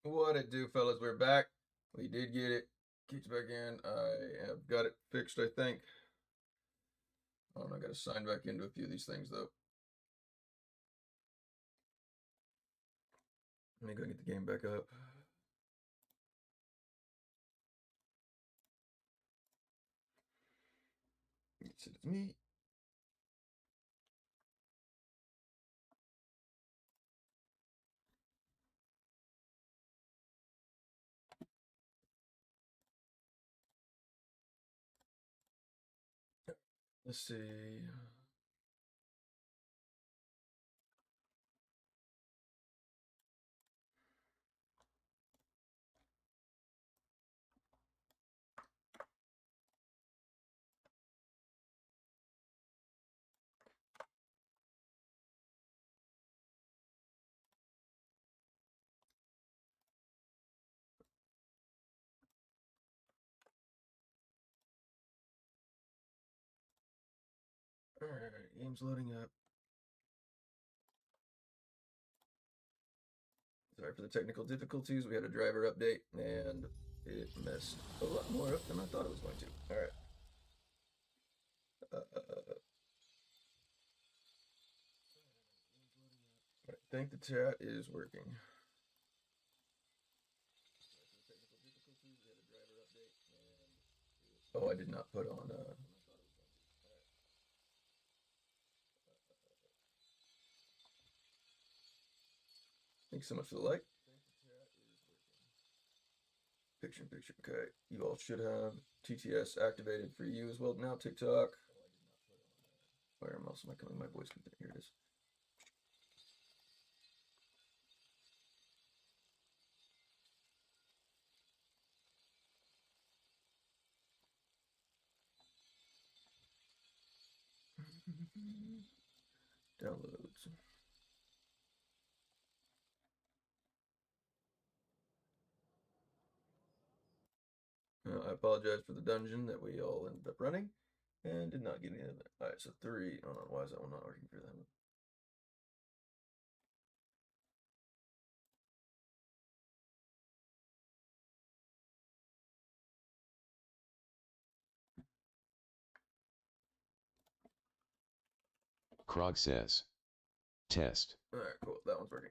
What it do, fellas? We're back. We did get it. Kicked back in. I have got it fixed, I think. Oh, I got to sign back into a few of these things, though. Let me go get the game back up. It's me. Let's see. All right, game's loading up. Sorry for the technical difficulties. We had a driver update, and it messed a lot more up than I thought it was going to. All right. I think the chat is working. Oh, I did not put on. Thanks so much for the like. Picture in picture. Okay, you all should have TTS activated for you as well now. TikTok. Where else am I coming? My voice. Here it is. Downloads. I apologize for the dungeon that we all ended up running and did not get any of it. Alright, so 3. Oh no, why is that one not working for them? Krog says. Test. Alright, cool. That one's working.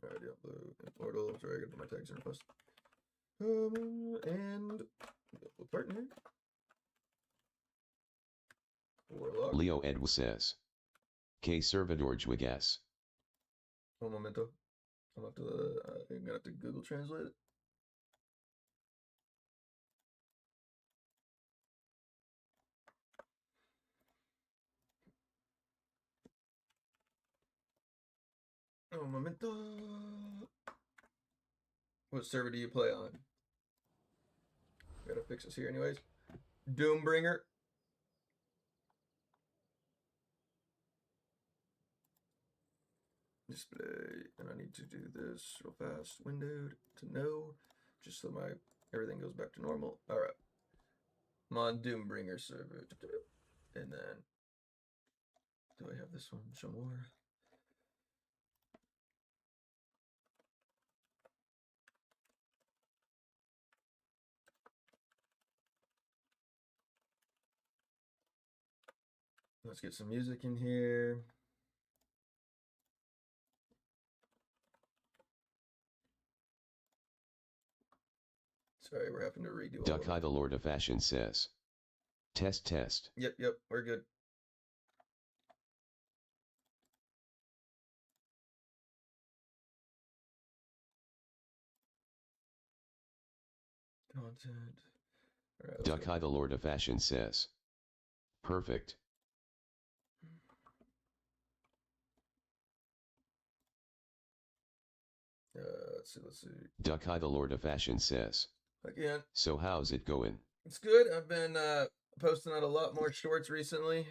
Alright, Diablo Immortal. Sorry, I gotta put my tags in first. And partner. Warlock. Leo Edw says. Que servidor juegas. Un momento. I'm gonna have to Google Translate it. Un momento. What server do you play on? Gotta fix this here anyways. Doombringer. Display, and I need to do this real fast. Windowed to no, just so my everything goes back to normal. All right, I'm on Doombringer server, and then do I have this one? Show more. Let's get some music in here. Sorry, we're having to redo all Ducky the Lord of Fashion says. Test test. Yep, we're good. Content. All right, Ducky the Lord of Fashion says. Perfect. Let's see. Ducky the Lord of Fashion says. Again. So how's it going? It's good. I've been posting out a lot more shorts recently.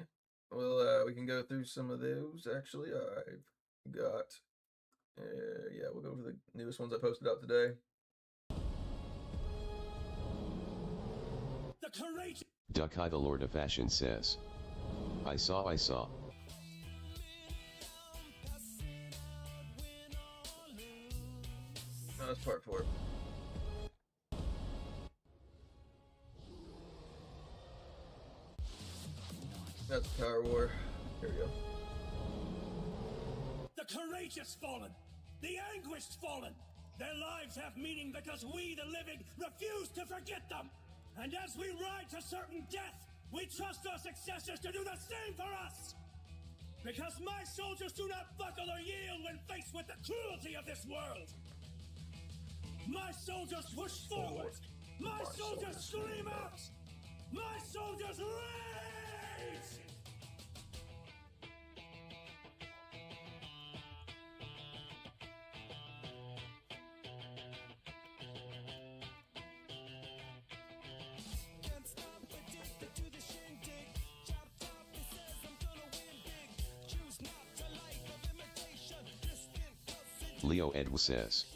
Well, we can go through some of those. Actually, I've got Yeah, we'll go over the newest ones I posted out today. The courage. Duck-Eye the Lord of Fashion says, I saw. No, that's part 4. That's Power War. Here we go. The courageous fallen. The anguished fallen. Their lives have meaning because we, the living, refuse to forget them. And as we ride to certain death, we trust our successors to do the same for us. Because my soldiers do not buckle or yield when faced with the cruelty of this world. My soldiers push forward. My soldiers scream out. My soldiers rage! Leo Edw says,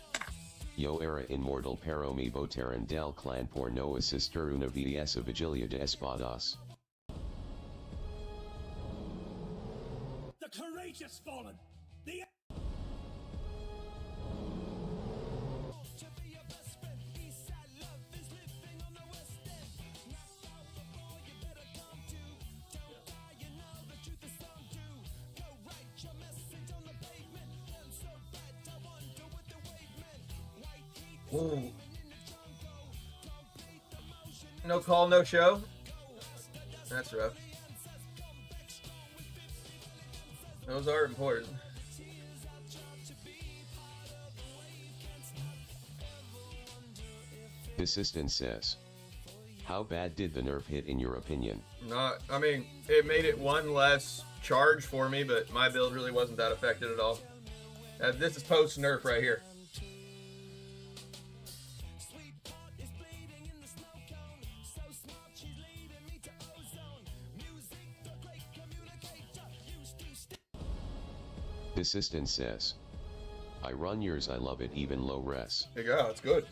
Yo era Immortal pero mi boteran del clan por no asistir una vs vigilia de espadas. The courageous fallen. The Ooh. No call, no show. That's rough. Those are important. Assistant says, how bad did the nerf hit in your opinion? I mean, it made it one less charge for me, but my build really wasn't that affected at all. This is post nerf right here. Assistant says, I run yours, I love it, even low res. There you go, it's good.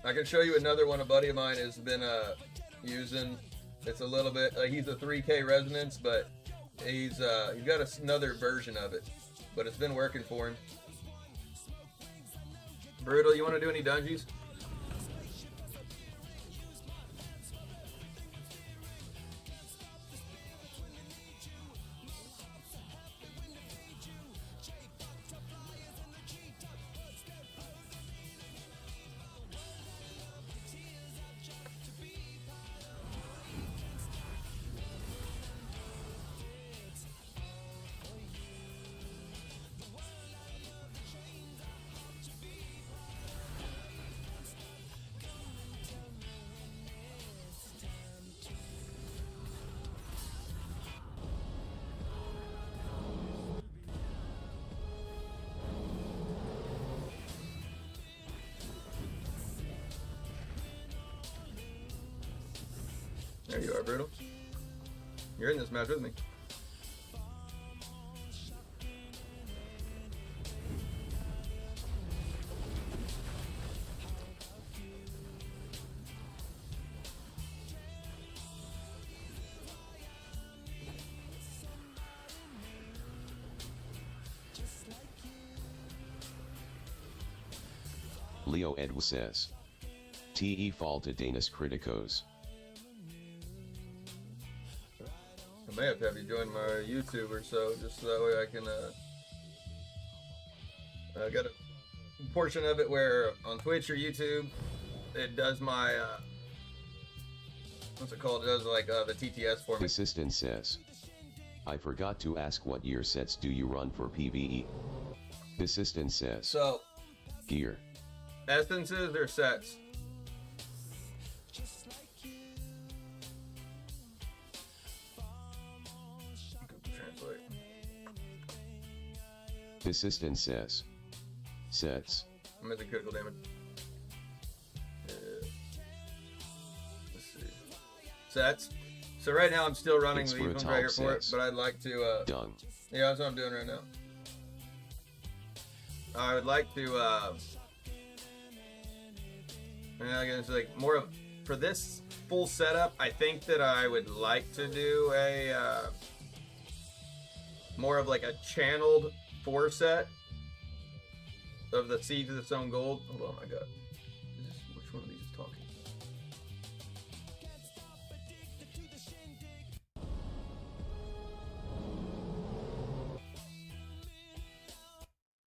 I can show you another one a buddy of mine has been using. It's a little bit, he's a 3K resonance, but he's got another version of it, but it's been working for him. Brutal, you want to do any dungeons? There you are, Brutal. You're in this match with me. Leo Edw says, TE fall to Danis Criticos. I may have to have you join my YouTube or so, just so that way I can, I got a portion of it where on Twitch or YouTube, it does my, what's it called? It does like the TTS for me. Assistant says, I forgot to ask what gear sets do you run for PvE? Assistant says, So, gear. Essences or sets? Translate. Assistant says, sets. I'm at the critical damage. Let's see. Sets. So right now I'm still running It's the for a Evil top Breaker for it, sets. but I'd like to, Dung. yeah, that's what I'm doing right now. I would like to, I guess like more of, for this full setup, I think that I would like to do a, more of like a channeled 4 set of the Seeds of the Stone Gold. Hold on, I got, which one of these is talking?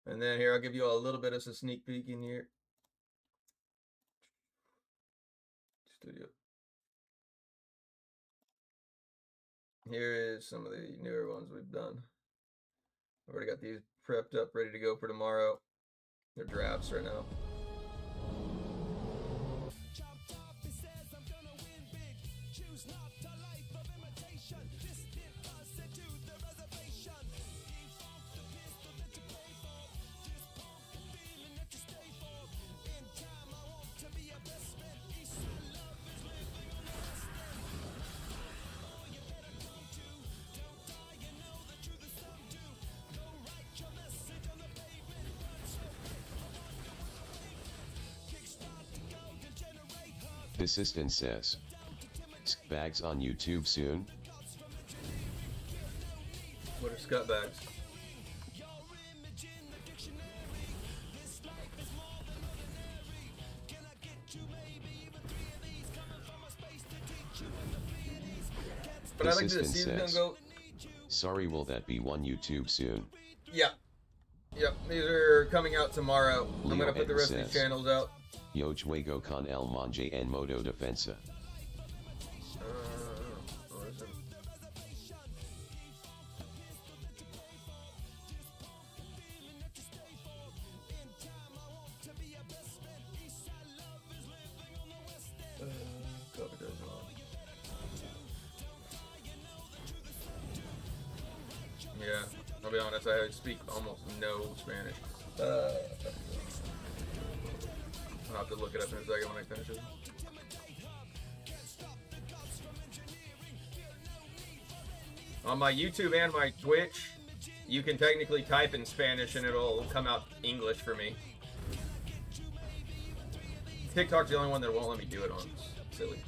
And then here, I'll give you a little bit of a sneak peek in here. Studio. Here is some of the newer ones we've done. I've already got these prepped up, ready to go for tomorrow. They're drafts right now. Assistant says. Bags on YouTube soon? What are scut bags? But I like to see them go. Sorry, will that be on YouTube soon? Yeah. Yep, these are coming out tomorrow. Leo I'm gonna put the rest of says, these channels out. Yo juego con el monje en modo defensa. Yeah, I'll be honest, I speak almost no Spanish. I'll have to look it up in a second when I finish it. On my YouTube and my Twitch, you can technically type in Spanish and it'll come out English for me. TikTok's the only one that won't let me do it on. It's silly.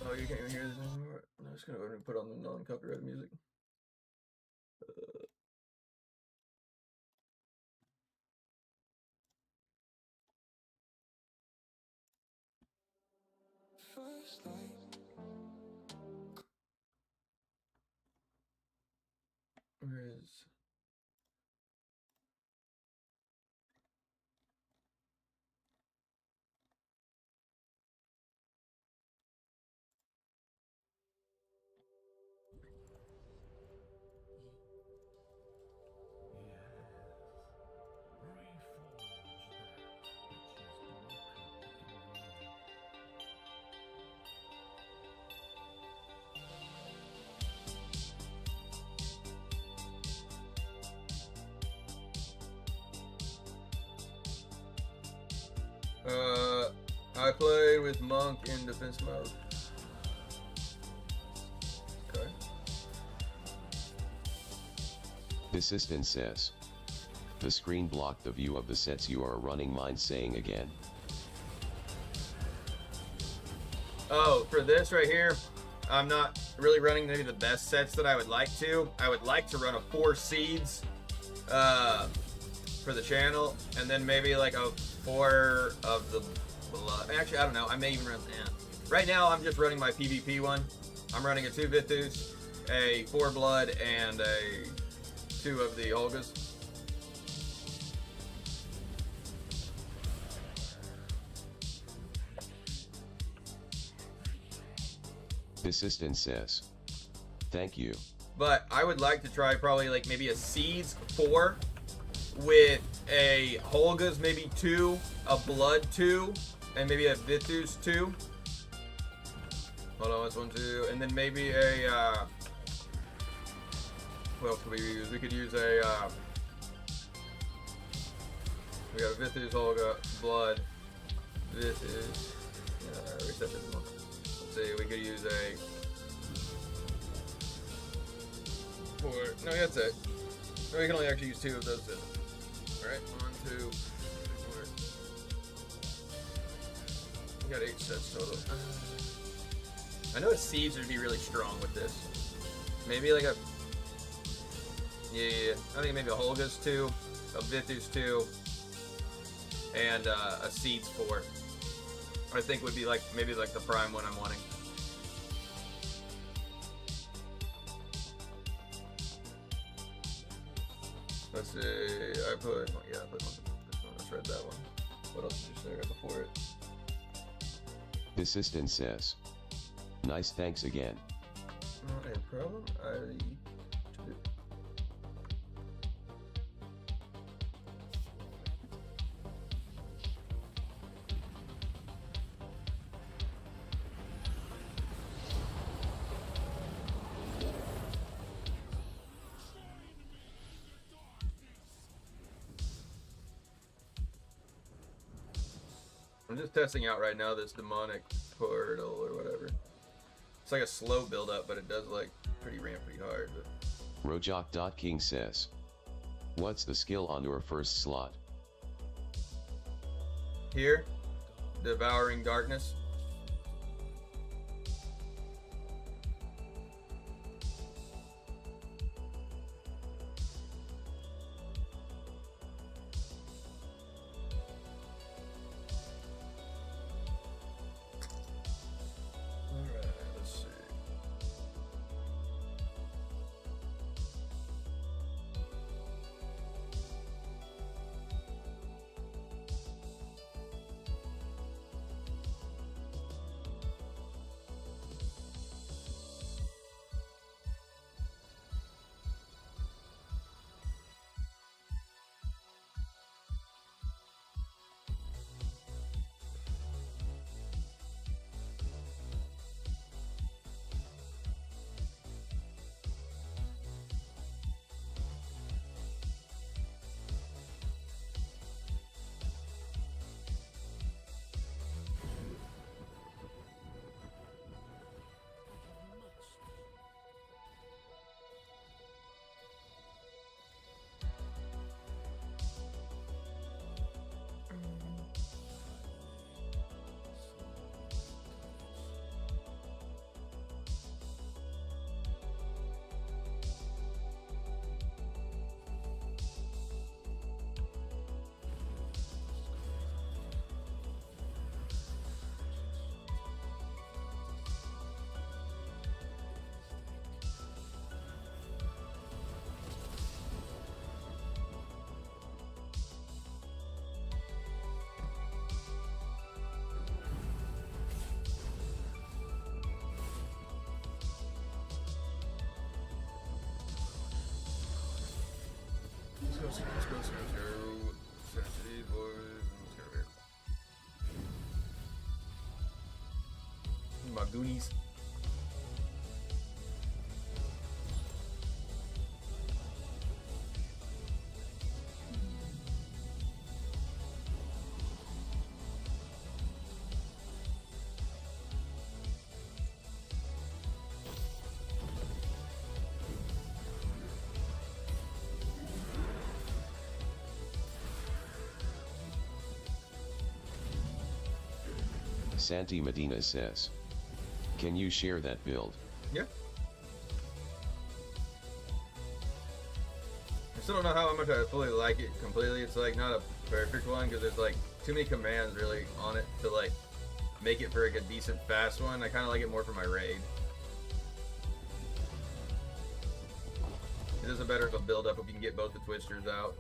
Oh, you can't even hear this anymore? I'm just gonna go ahead and put on the non-copyrighted music. Where is... I played with Monk in defense mode. Okay. Assistant says. The screen blocked the view of the sets you are running, mind saying again. Oh, for this right here, I'm not really running maybe the best sets that I would like to. I would like to run a 4 seeds for the channel, and then maybe like a 4 of the blood. Actually, I don't know. I may even run that. Right now, I'm just running my PvP one. I'm running a 2 Vithus, a 4 blood, and a 2 of the Olgas. Assistant says. Thank you. But I would like to try probably like maybe a Seeds 4 with a Holgas maybe 2, a Blood 2, and maybe a Vithus 2. Hold on, that's 1, 2, and then maybe a, what else could we use? We could use a, we got a Vithus, Olga, Blood, Vithus, reset this one. Let's see, we could use a, no, that's it. No, we can only actually use 2 of those. Alright, 1, 2, 3, 4. We got 8 sets total. I know a Siege would be really strong with this. Maybe like a, yeah. I think maybe a Holga's 2, a Vithus 2, and a Seeds 4. I think would be like maybe like the prime one I'm wanting. Let's see. I put one. Let's read that one. What else did you say right before it? Assistant says, nice, thanks again. Not a problem. I'm just testing out right now this demonic portal or whatever. It's like a slow build up, but it does like pretty hard. But... Rojok.King says, what's the skill on your first slot? Here, Devouring Darkness. Let's go. Sensitive boys. Let's go here. My Goonies. Santi Medina says, can you share that build? Yeah. I still don't know how much I fully like it completely. It's like not a perfect one because there's like too many commands really on it to like make it for like a decent fast one. I kind of like it more for my raid. It is a better of a build up if you can get both the twisters out.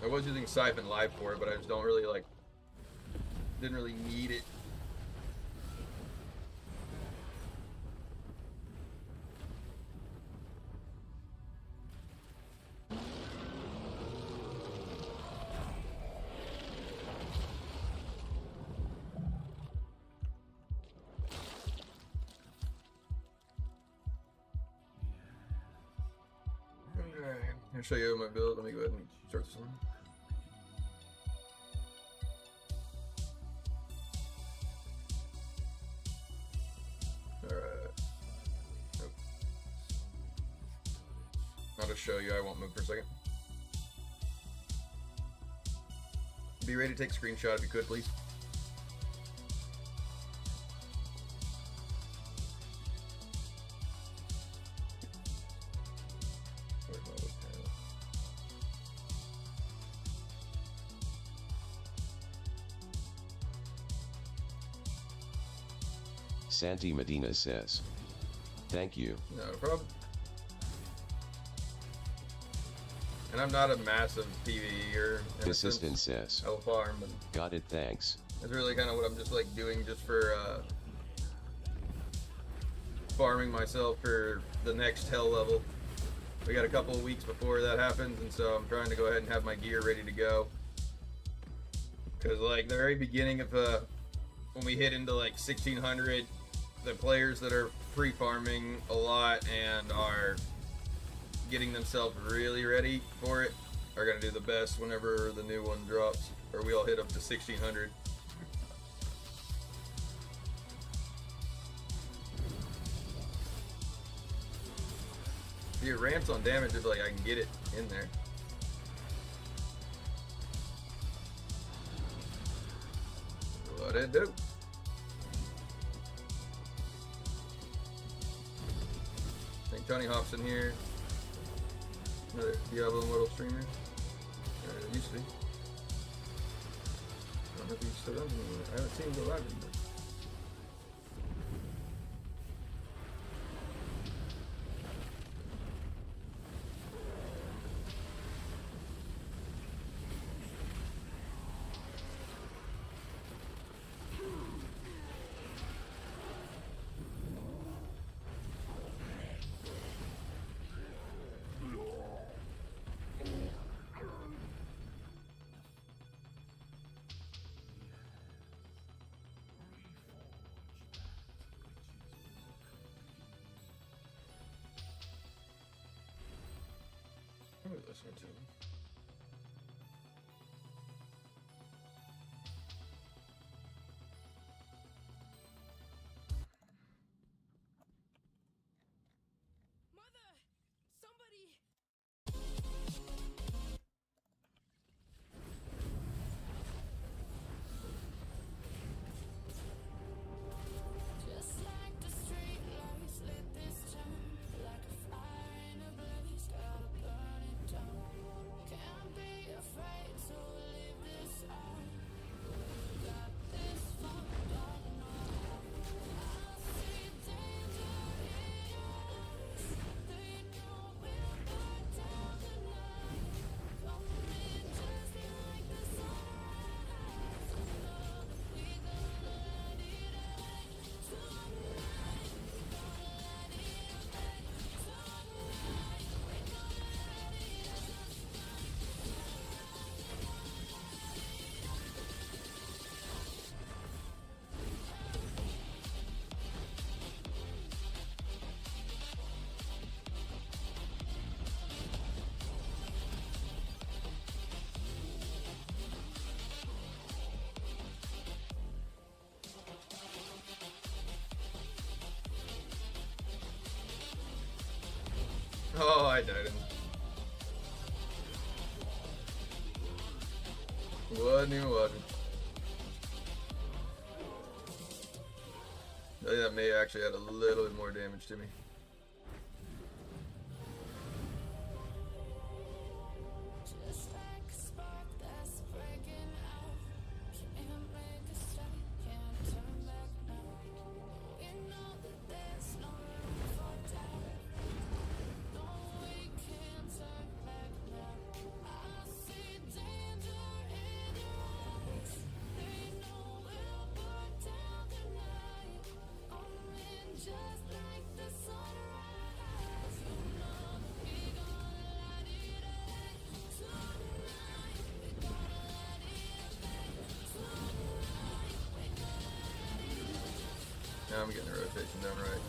I was using Siphon Live for it, but I just don't really like, didn't really need it. I'll show you my build. Let me go ahead and start this one. Alright. Nope. I'll just show you. I won't move for a second. Be ready to take a screenshot if you could, please. Santi Medina says, thank you. No problem. And I'm not a massive PvEer. Assistant says, I'll farm, but got it, thanks. that's really kind of what I'm just like doing just for farming myself for the next hell level. We got a couple of weeks before that happens, and so I'm trying to go ahead and have my gear ready to go. Because like the very beginning of when we hit into like 1600, the players that are free farming a lot and are getting themselves really ready for it are gonna do the best whenever the new one drops, or we all hit up to 1600. It ramps on damage if like I can get it in there. What it do? I think Tony Hawk's in here. Another Diablo Immortal streamer. It used to be. I don't know if he's still on anymore. I haven't seen him go live anymore. What are we listening to? Mother! Somebody! Just like the street lights lit this town, like a fire in a blaze, gotta burn it down. Can't be afraid to live this out. Got this fucked up now. I see danger in your eyes. They know we'll burn down tonight. Coming just like the sunrise. We gonna let it rain tonight. We gonna let it rain tonight. We gonna let it rain. Oh, I died. Wasn't even watching. I think that may actually add a little bit more damage to me. Just like a spark that's breaking out. Can't make a stop, can't turn back now. We know that there's no room for doubt. No, we can't turn back now. I see danger in your eyes. They know we'll burn down tonight. Coming just like the sunrise. You know we gonna let it rain tonight. We gonna let it rain tonight. We gonna let it rain. Now I'm getting the rotation done right.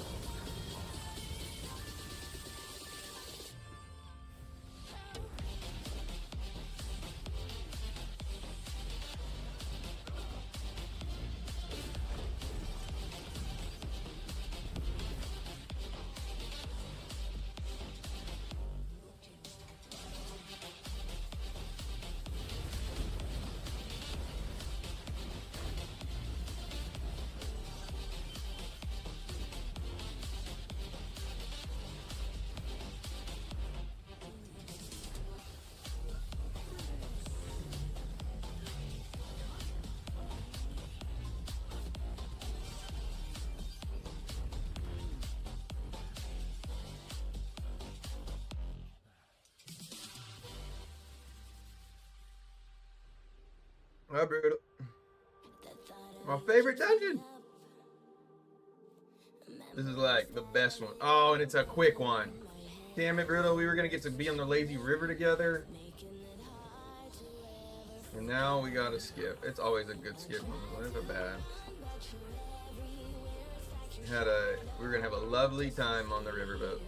Hi, Brutal. My favorite dungeon. This is like the best one. Oh, and it's a quick one. Damn it, Brutal. We were gonna get to be on the lazy river together. And now we gotta skip. It's always a good skip moment. It's a bad. We were gonna have a lovely time on the riverboat.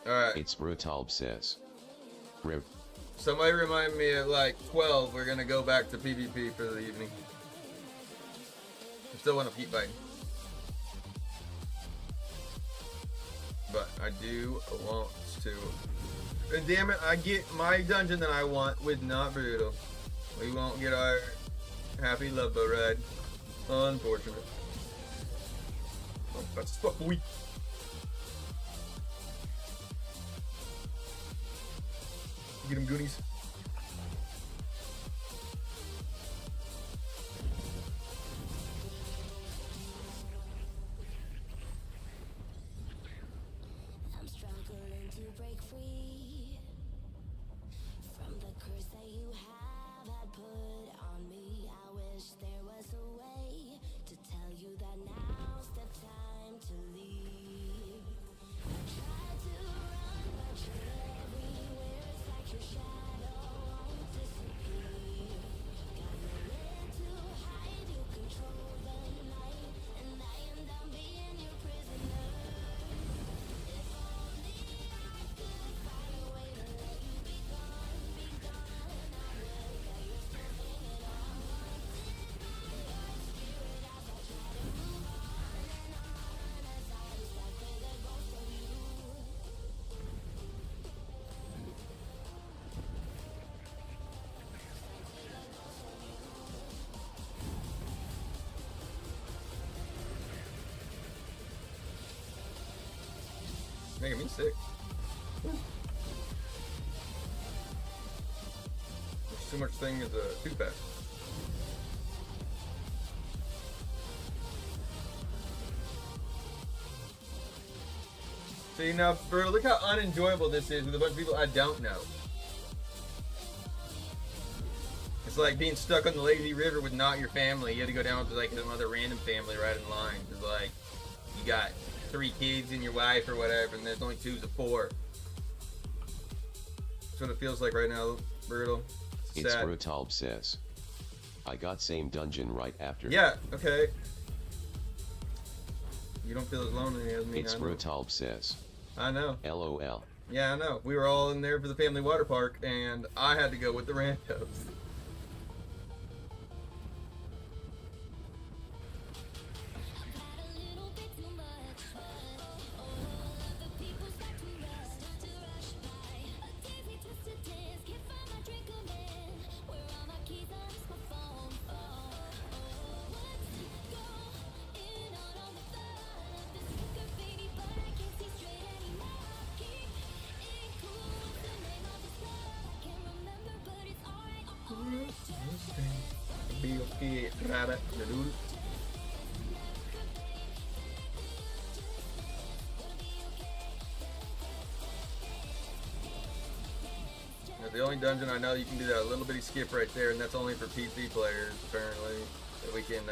Alright. It's Brutal says. Rip. Somebody remind me at like 12, we're gonna go back to PvP for the evening. I still want to keep fighting. But I do want to. And damn it, I get my dungeon that I want with not Brutal. We won't get our happy love boat ride. Unfortunate. Oh, that's fuck weak. Get him, Goonies. I'm struggling to break free from the curse that you have had put on me. I wish there was a way to tell you that now's the time to leave. I tried to run, but you're everywhere. It's like your shadow won't disappear. Got nowhere to hide. You control the night, and I am done being your prisoner. If only I could find a way to let you be gone, be gone. I will that you're slipping it on. Haunted by your spirit as I try to move on and on, as I recycle the ghost of you. Making me sick. There's too much thing as a too fast. See now, bro, look how unenjoyable this is with a bunch of people I don't know. It's like being stuck on the lazy river with not your family. You had to go down with like some other random family right in line. Cause like you got 3 kids and your wife or whatever, and there's only 2 to 4. That's what it feels like right now, Brutal. It's sad. Brutal says. I got same dungeon right after. Yeah, okay. You don't feel as lonely as me. It's I know. Brutal says. I know. LOL. Yeah, I know. We were all in there for the family water park, and I had to go with the randos. Had a little bit too much, all of the people start to rush by. A daisy twisted dance, can't find my drink again. Where are my keys? I lost my phone. What's going on the front of this record, baby? But I can't see straight anymore. Keep it cool. What's the name of this club? I can't remember, but it's alright. Be okay, rabbit, the dude. Now, the only dungeon I know you can do that little bitty skip right there, and that's only for PC players, apparently. That we can,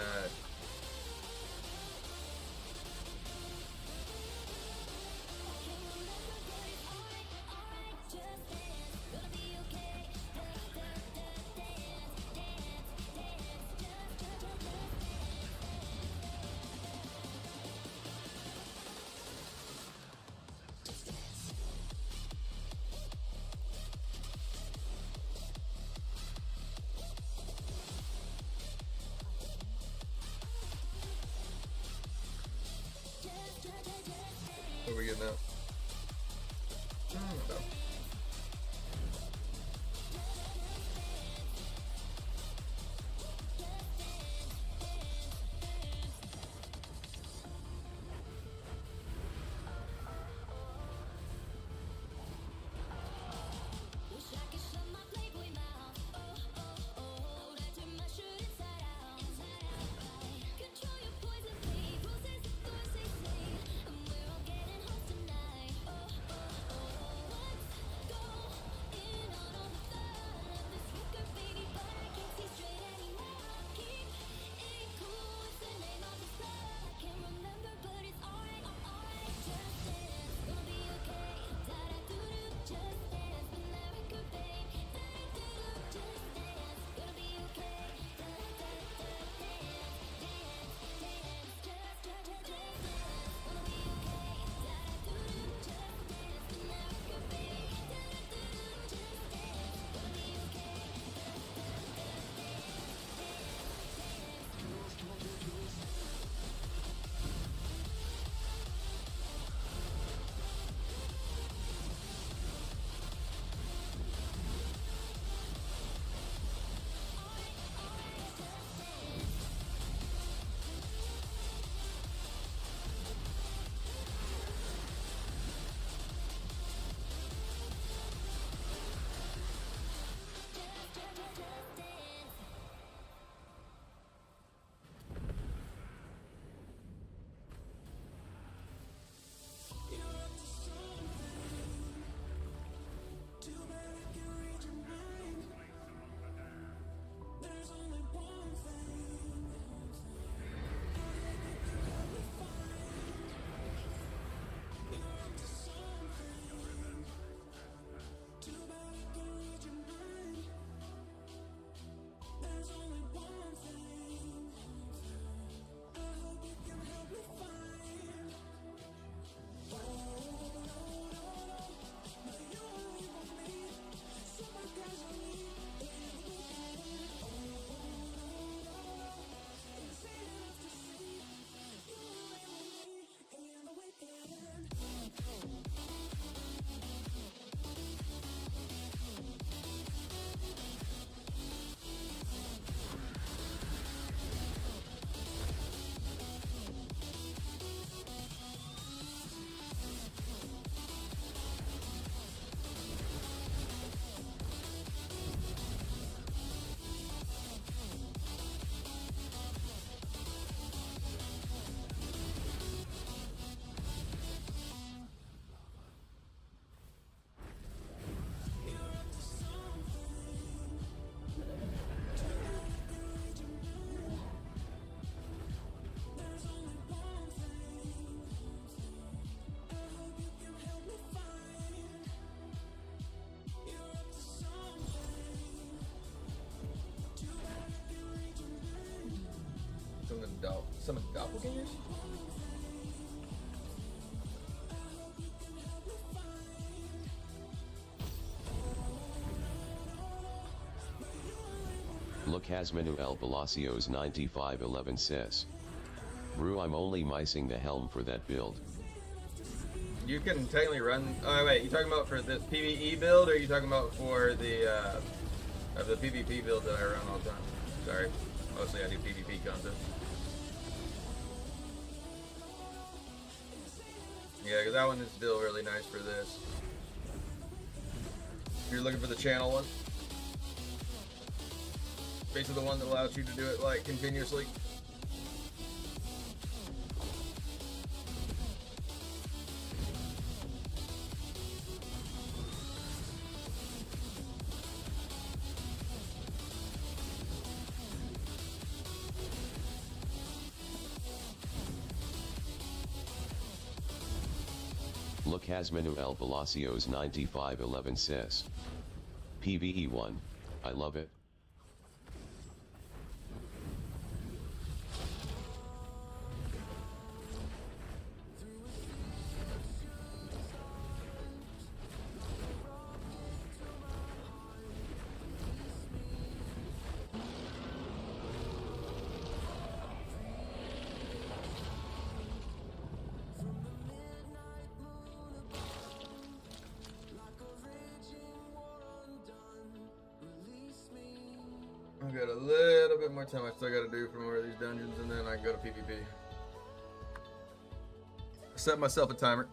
what are we getting now? I don't know. Wish I could shut my playboy mouth. Oh, that turn my shirt inside out. Control Some of the doppelgangers? Look Hasmanuel Palacios 9511 says. Brew, I'm only micing the helm for that build. You can technically run. Oh wait, you talking about for this PvE build, or are you talking about for the PvP build that I run all the time? Sorry, mostly I do PvP content. Yeah, because that one is still really nice for this. If you're looking for the channel one, basically the one that allows you to do it like continuously. Look Hasmanuel Palacios 9511 says. PvE 1, I love it. I've got a little bit more time I still got to do for more of these dungeons, and then I can go to PvP. Set myself a timer.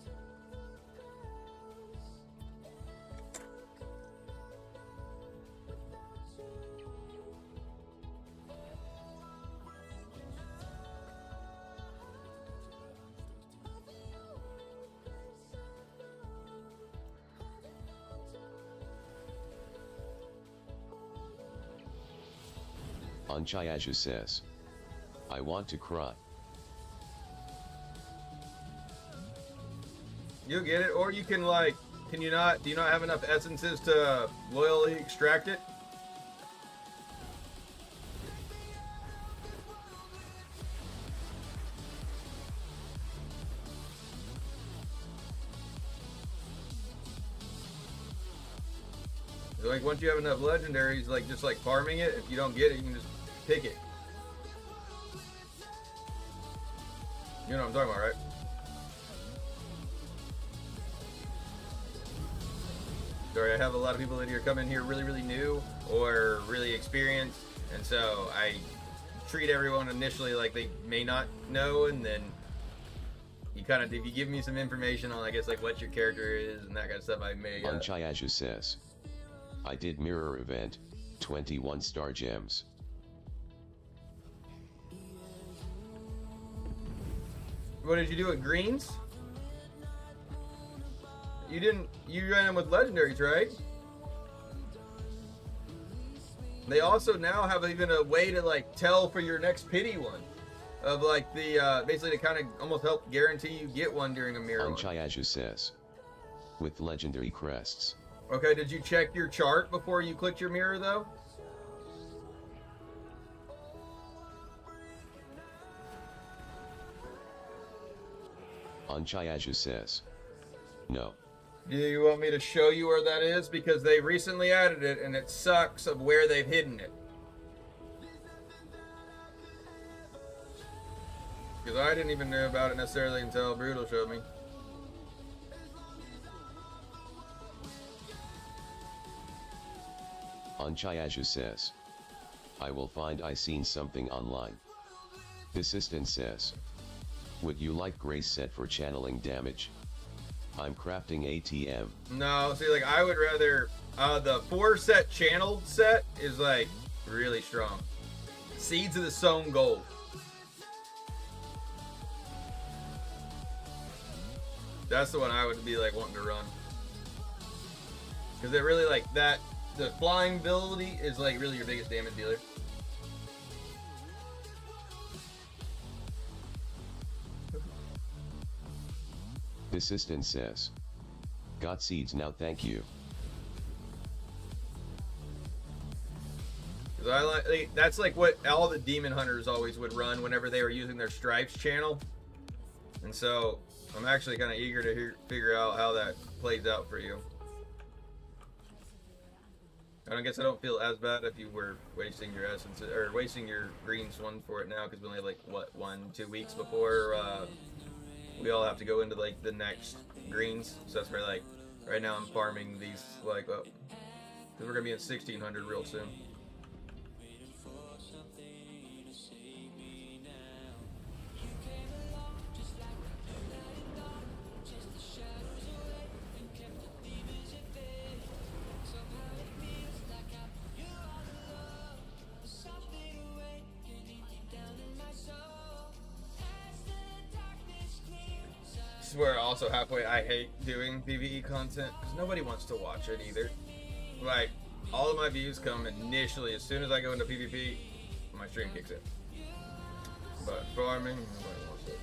Anchayaju says. I want to cry. You'll get it, or you can like, can you not, do you not have enough essences to loyally extract it? Like once you have enough legendaries, like just like farming it, if you don't get it, you can just pick it. You know what I'm talking about, right? Sorry, I have a lot of people that here come in here really new or really experienced, and so I treat everyone initially like they may not know, and then you kind of, if you give me some information on, I guess, like what your character is and that kind of stuff, I may. Anchayaju says. I did mirror event, 21 star gems. What did you do at greens? You didn't, you ran them with legendaries, right? They also now have even a way to like tell for your next pity one, of like the basically to kind of almost help guarantee you get one during a mirror. Anchayaju says, with legendary crests. Okay, did you check your chart before you clicked your mirror though? Anchayaju says, no. Do you want me to show you where that is? Because they recently added it and it sucks of where they've hidden it. Because I didn't even know about it necessarily until Brutal showed me. Anchayaju says, I will find I seen something online. Assistant says, would you like grace set for channeling damage? I'm crafting ATM. No, see, like, I would rather, the 4-set channeled set is, like, really strong. Seeds of the Sown Gold. That's the one I would be, like, wanting to run. Because it really, like, that, the flying ability is, like, really your biggest damage dealer. Assistant says, got seeds now, thank you. Because I like, that's like what all the demon hunters always would run whenever they were using their stripes channel. And so I'm actually kind of eager to figure out how that plays out for you. And I guess I don't feel as bad if you were wasting your essence or wasting your green swans for it now, because we only have like what 1-2 weeks before we all have to go into like the next greens. So that's where like right now I'm farming these like because we're gonna be in 1600 real soon. This is where also halfway I hate doing PvE content because nobody wants to watch it either. Like, all of my views come initially as soon as I go into PvP, my stream kicks in. But farming, nobody wants it.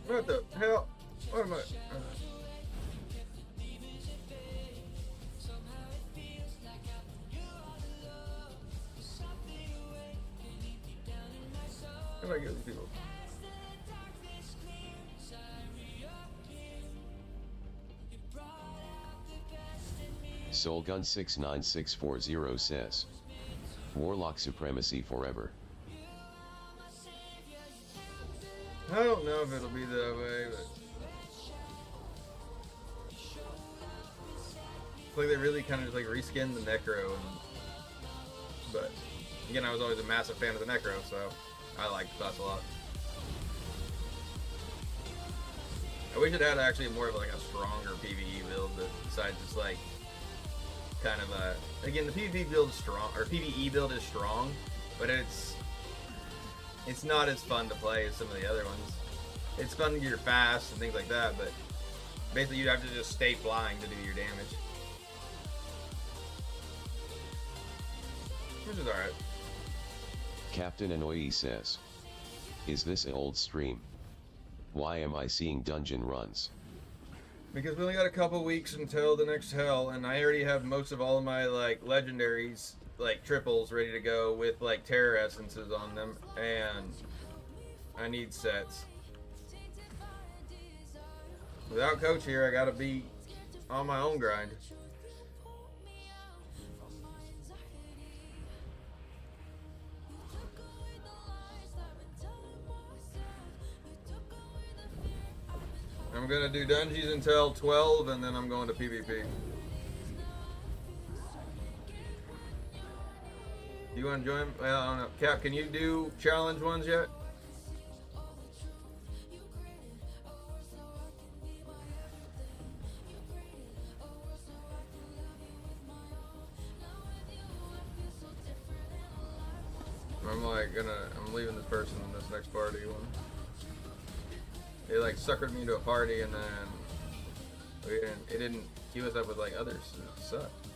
What the hell? What am I? How do I get these people? Soulgun69640 says, Warlock supremacy forever. I don't know if it'll be that way, but it's like they really kind of just like reskinned the Necro, but again, I was always a massive fan of the Necro, so I like the class a lot. I wish it had actually more of like a stronger PvE build besides just like kind of a, again, the PvP build is strong, or PvE build is strong, but it's not as fun to play as some of the other ones. It's fun to get fast and things like that, but basically you'd have to just stay flying to do your damage. Which is alright. Captain Annoyee says, is this an old stream? Why am I seeing dungeon runs? Because we only got a couple weeks until the next hell, and I already have most of all of my like legendaries, like triples, ready to go with like terror essences on them, and I need sets. Without Coach here, I gotta be on my own grind. I'm gonna do dungeons until 12, and then I'm going to PvP. You wanna join? Well, I don't know. Cap, can you do challenge ones yet? I'm leaving this person in this next party one. They like suckered me into a party, and then it didn't queue us up with like others. It sucked.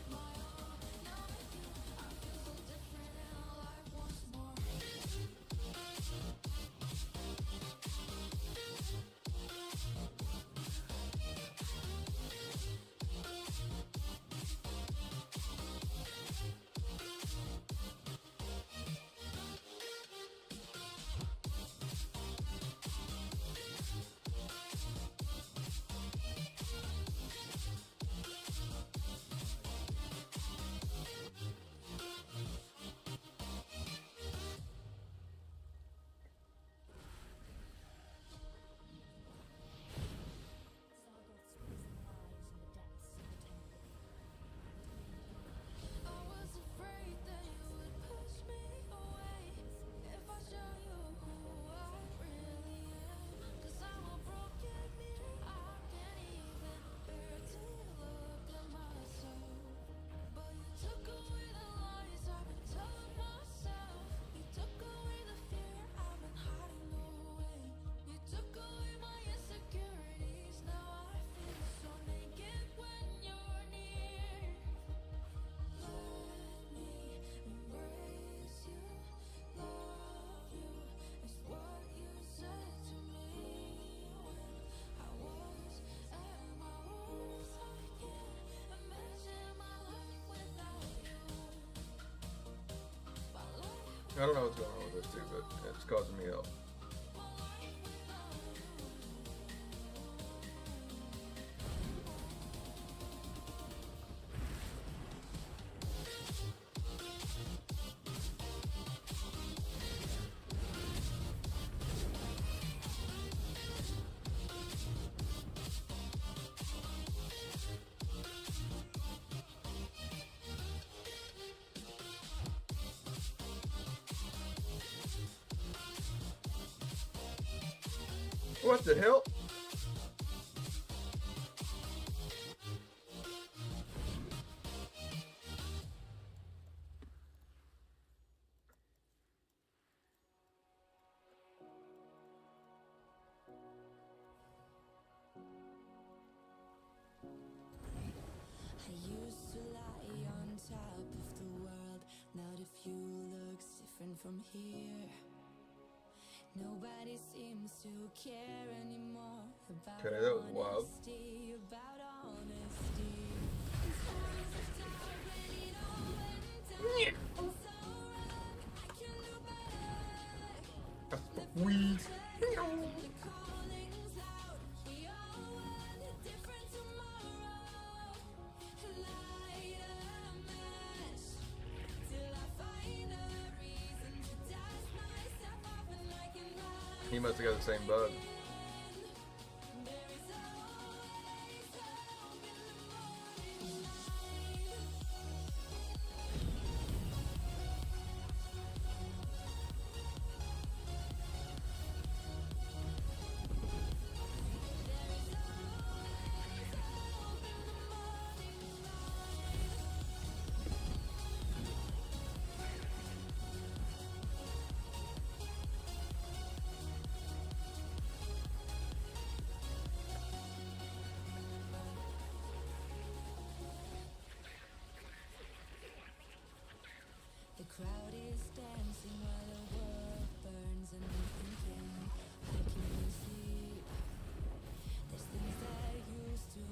I don't know what's going on with this too, but it's causing me hell. What the hell? I used to lie on top of the world. Now the view looks different from here. Nobody seems to care anymore about Okay, that was wild. honesty, about honesty. Stories of doubt when it all went down. So wrong, I can do better. We. The calling's loud. We all want a different tomorrow. Light a match till I find a reason to dust myself off and I can rise. He must have got the same bug. There is always hope in the morning light. The crowd is dancing while the world burns, and I'm thinking, I can see there's things that used to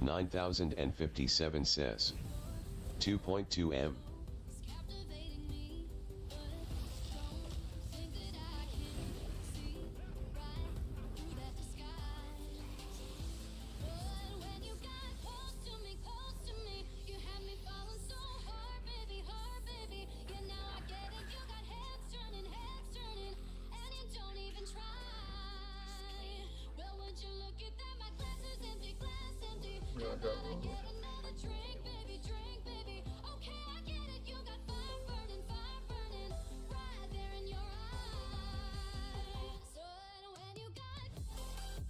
9057 says 2.2M. captivating me, but don't think that I can see right through that disguise. But when you got close to me, you had me falling so hard, baby, yeah, now I get it. You got heads turning, and you don't even try. Well, would you look at that? My glass is empty, Yeah, How I about got I one. get another drink, baby, Okay, I get it. You got fire burning right there in your eyes. So when you got this whole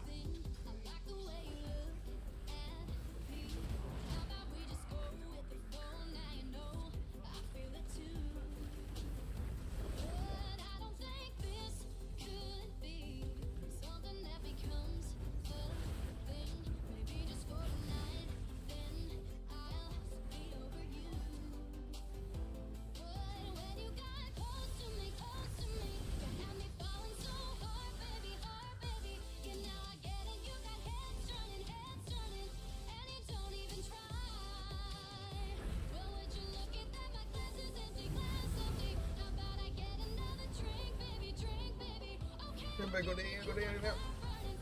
thing, I like the way you look at me. How about we just go with the flow? Now you know I feel it too. But I don't think this could be something that becomes a thing. Maybe just for tonight, then I'll be over you. But when you got close to me, you had me falling so hard, baby. Yeah, now I get it. You got heads turning, and you don't even try. Well, would you look at that? My glass is empty. How about I get another drink, baby, Okay, Everybody go down now. burning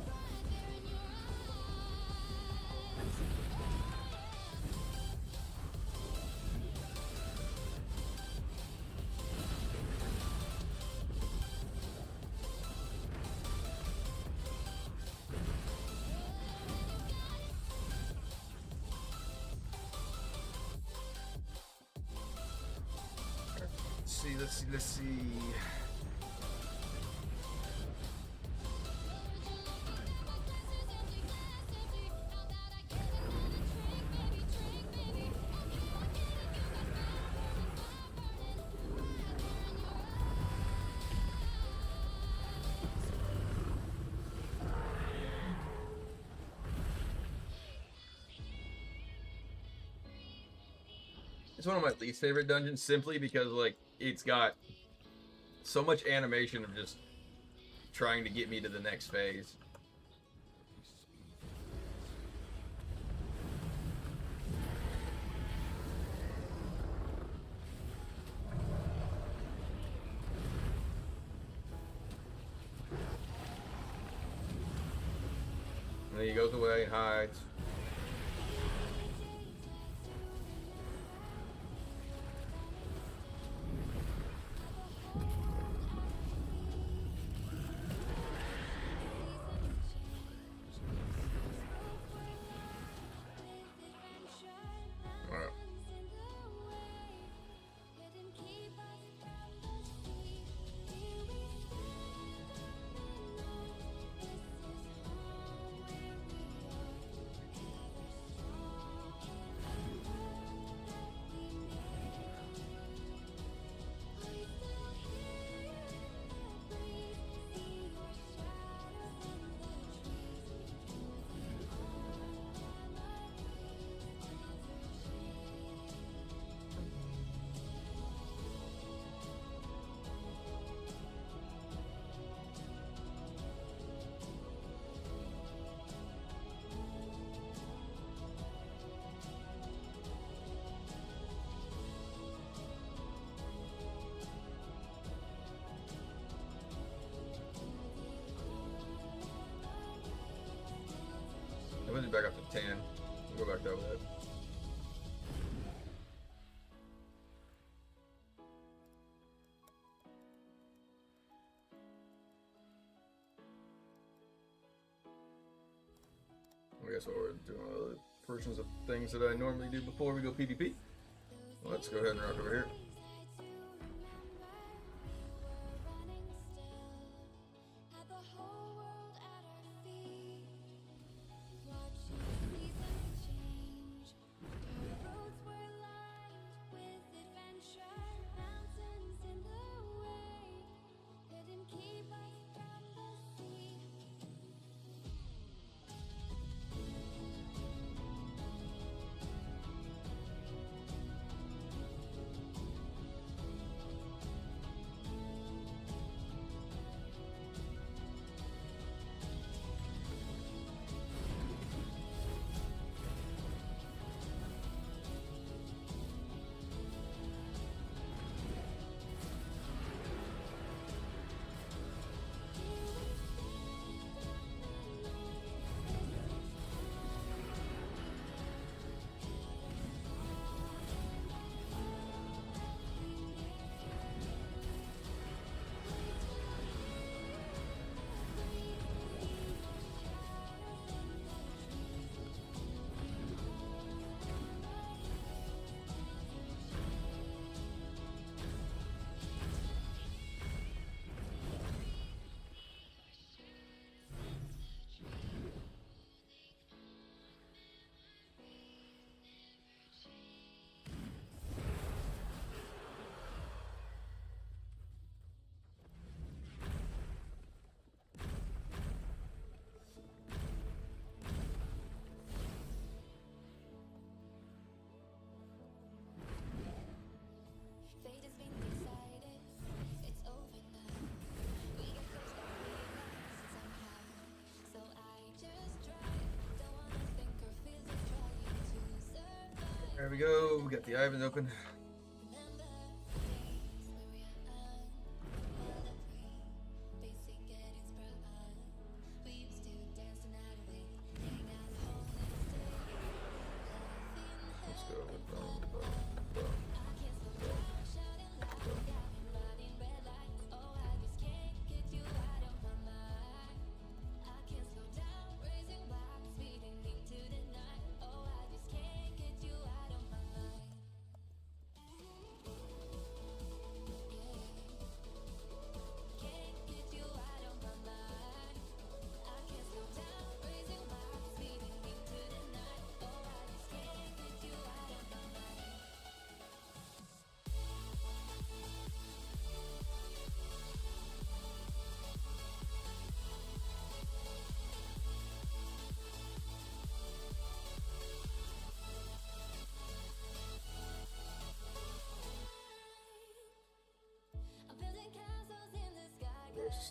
right there in your Let's see. It's one of my least favorite dungeons simply because like it's got so much animation of just trying to get me to the next phase. And then he goes away, hides. Alright. I went back up to 10. We'll go back over that. I guess what we're doing other versions of things that I normally do before we go PvP. Let's go ahead and rock over here. Watching seasons change, the roads were There we go. We got the Ivan open. Let's go with boom, boom, boom, boom, boom.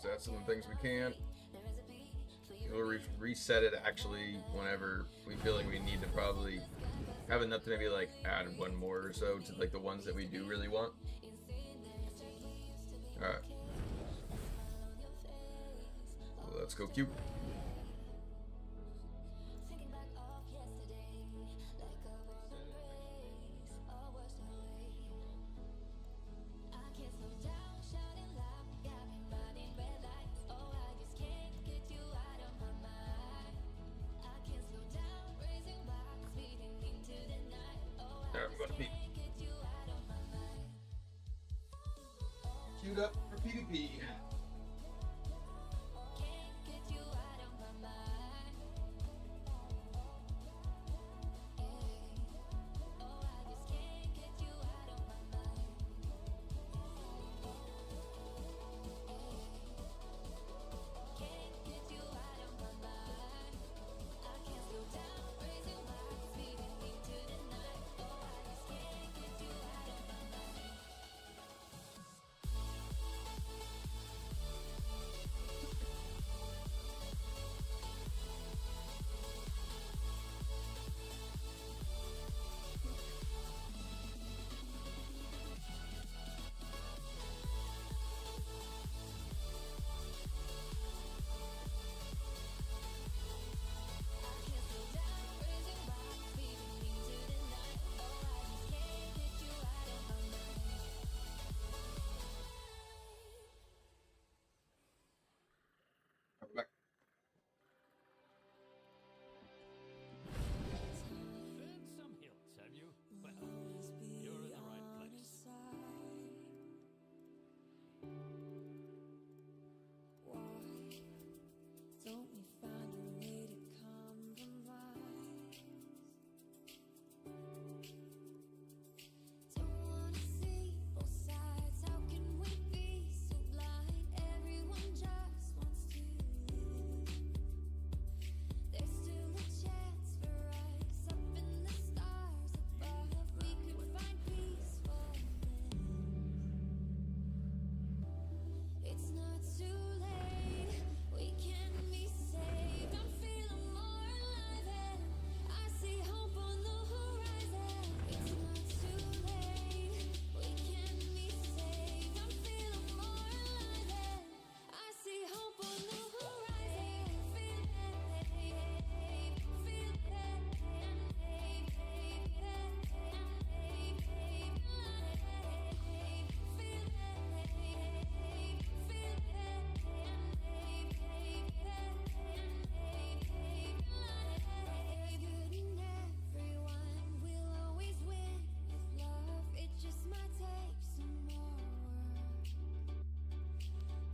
Stats and the things we can. We'll reset it actually whenever we feel like we need to probably have enough to maybe like add one more or so to like the ones that we do really want. Alright. Let's go cube. Queued up for PvP. Back. Burnt some hills, have you? Well, you're in the right place. Don't we find a way to compromise? Don't wanna see both sides. How can we be so blind? Everyone just wants to live. There's still a chance for us up in the stars above. We could find peaceful it's not too late. We can be saved. I'm feeling more alive and I see hope on the horizon. It's not too late. We can be saved. I'm feeling more alive and I see hope on the horizon. Feel it, feel it, feel it, everyone will always win with love. It just might take some more work,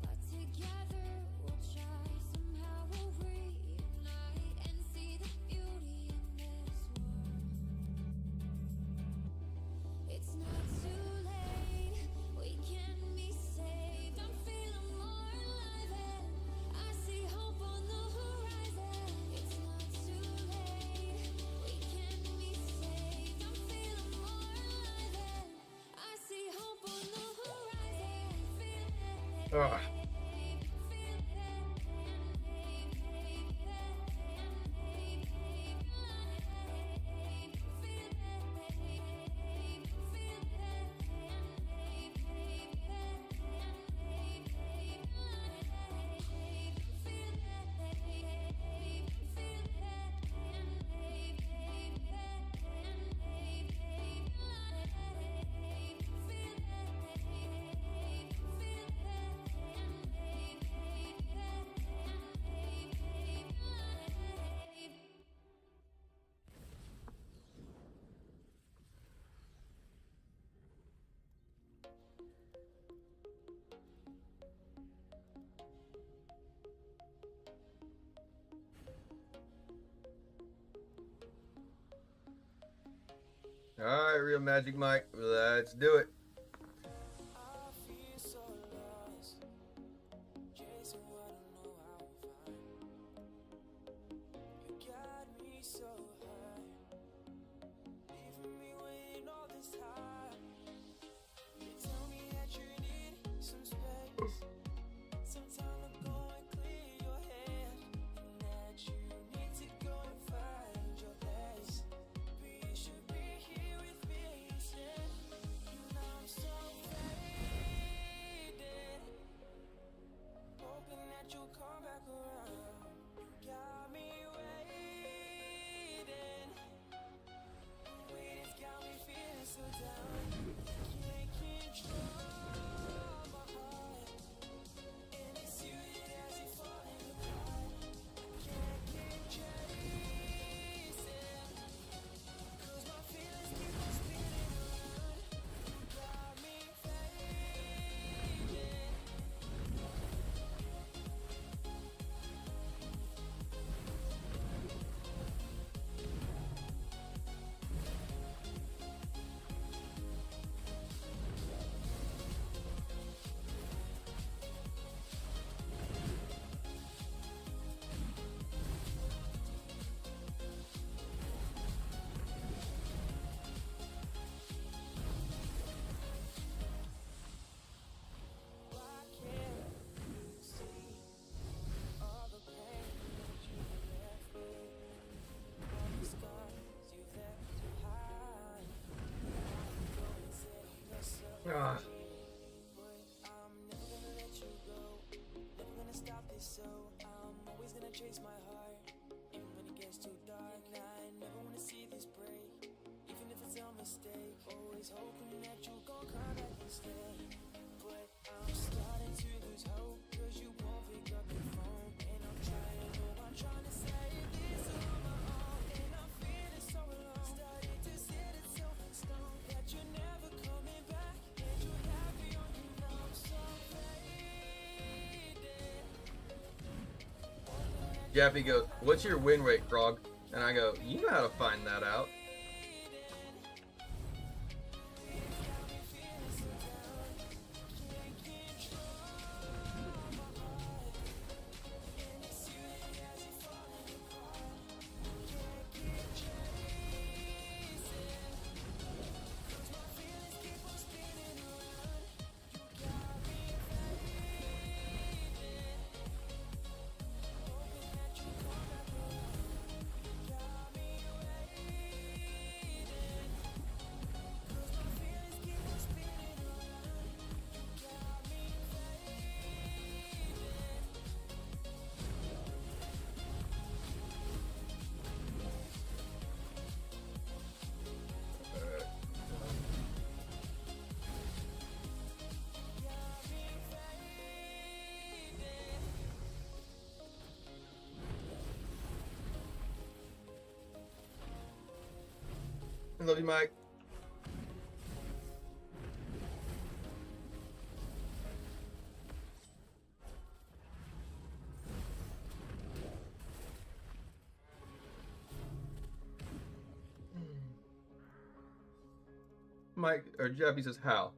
but together we'll try. Somehow we'll reunite and see the beauty in this world. It's not too late. We can be saved. I'm feeling more alive and I see hope on the horizon. It's not too late. We can be saved. I'm feeling more alive and I see hope on the horizon. Feel it. Ah. Alright, Real Magic Mike, let's do it. Ah. Jaffy goes, "What's your win rate, Frog?" And I go, "You know how to find that out." I love you, Mike. Mike, or Jaffy says, "How?"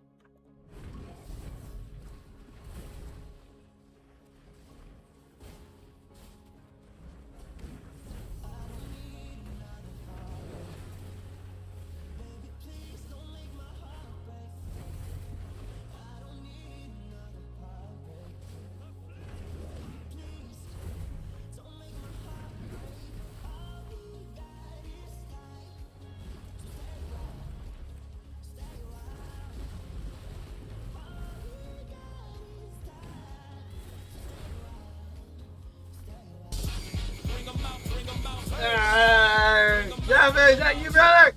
Jaffy, is that you, brother?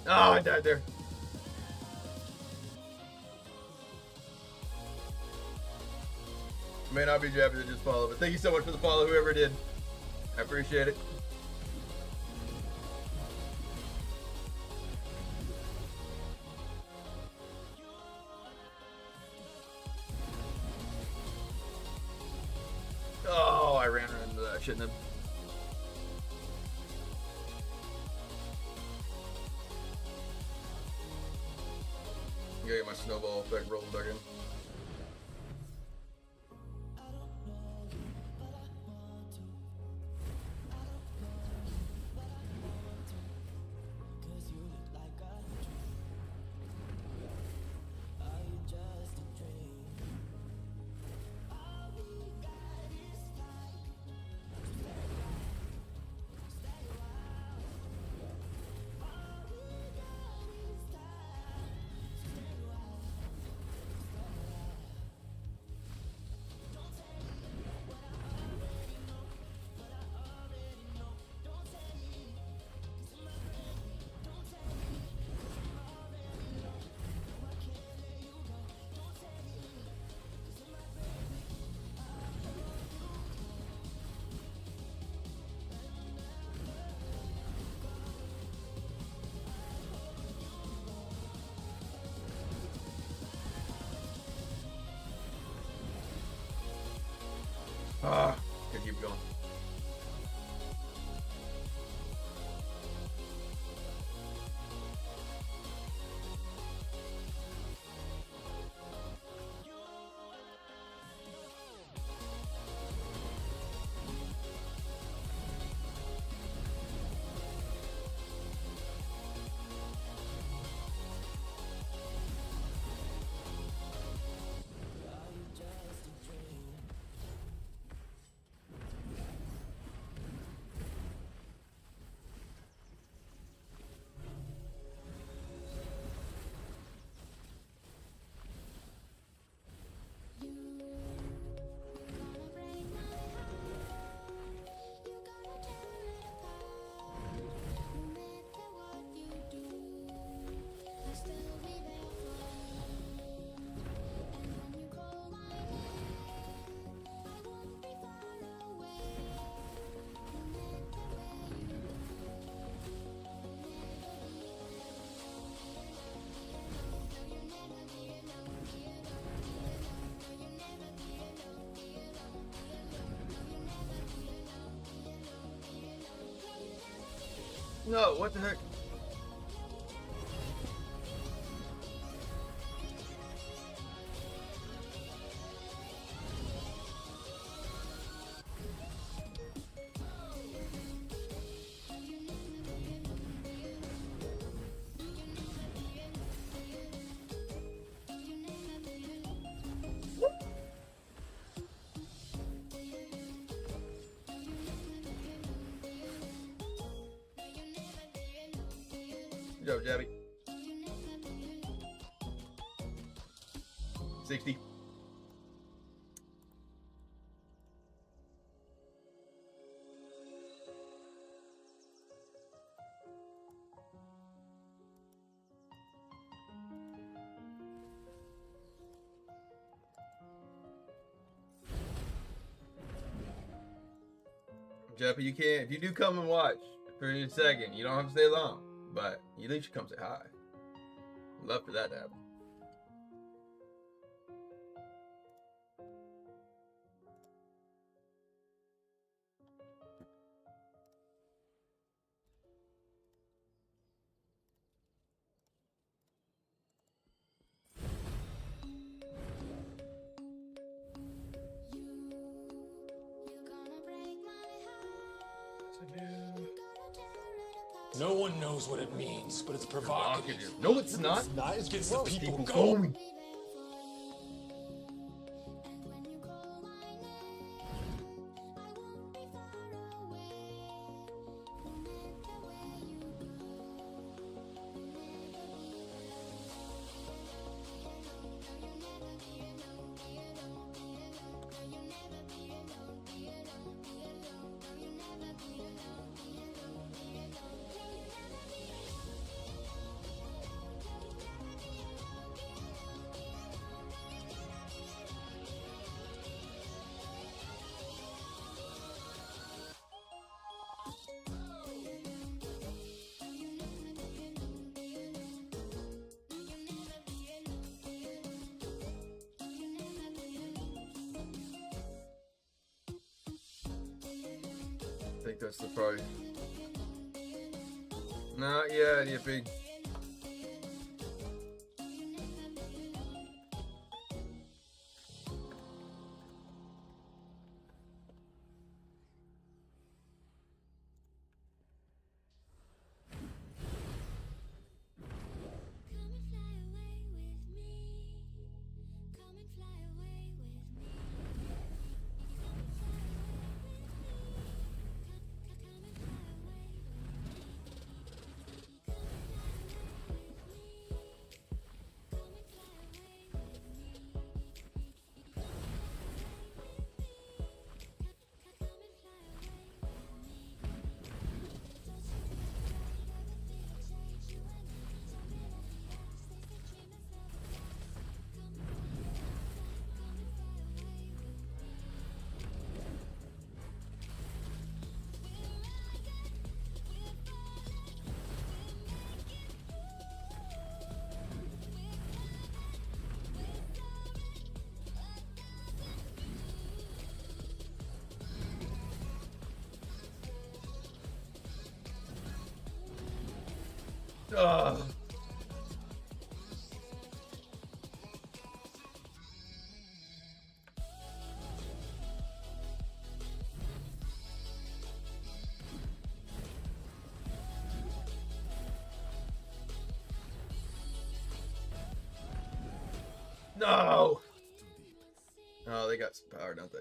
Oh, I died there. May not be Jaffy that just followed, but thank you so much for the follow, whoever did. I appreciate it. Oh, shouldn't have. I'm gonna get my snowball effect rolled back in. Ah, gotta keep going. No, what the heck? Good job, Jabby. 60. Jappy, you can't. If you do come and watch for a second, you don't have to stay long, but at least you come say hi. Love for that to happen. No one knows what it means, but it's provocative. No, it's not. It gets the people People going. going. think that's the party. Not yet, Yippee. Ugh. No! Oh, they got some power, don't they?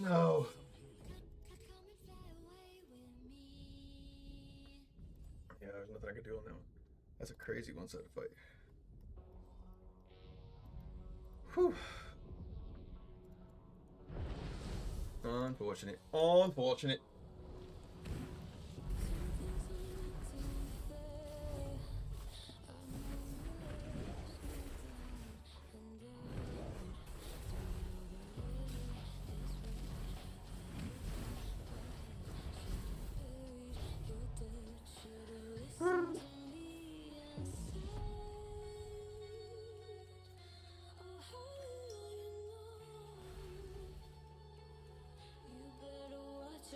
No. Yeah, there's nothing I can do on that one. That's a crazy one-sided fight. Whew. Unfortunate. Unfortunate.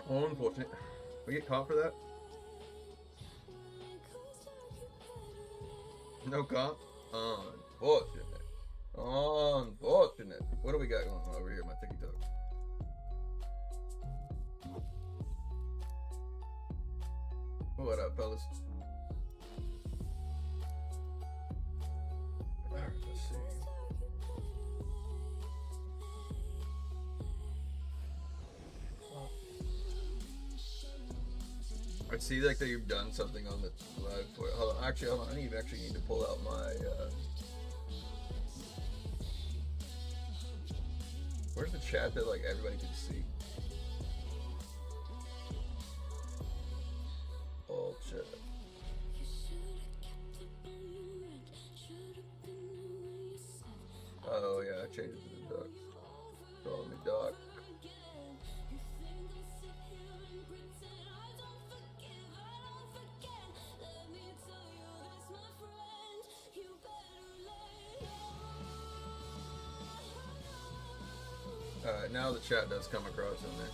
Unfortunate. We get caught for that? No comp? Unfortunate. Unfortunate. What do we got going on over here, my ticky tock? What up, fellas? Alright, let's see. I see like that you've done something on the live. Hold on, actually, hold on. I need to pull out my. Where's the chat that like everybody can see? Oh shit. Oh yeah, I changed it to the ducks. Alright, now the chat does come across in there.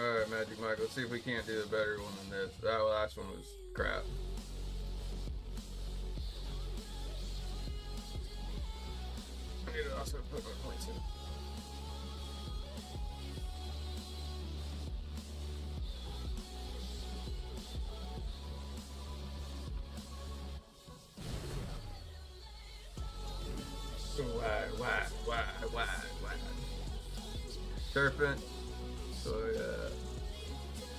Alright, Magic Mike, let's see if we can't do a better one than this. That last one was crap. I need to also put my points in. Why? Serpent. So,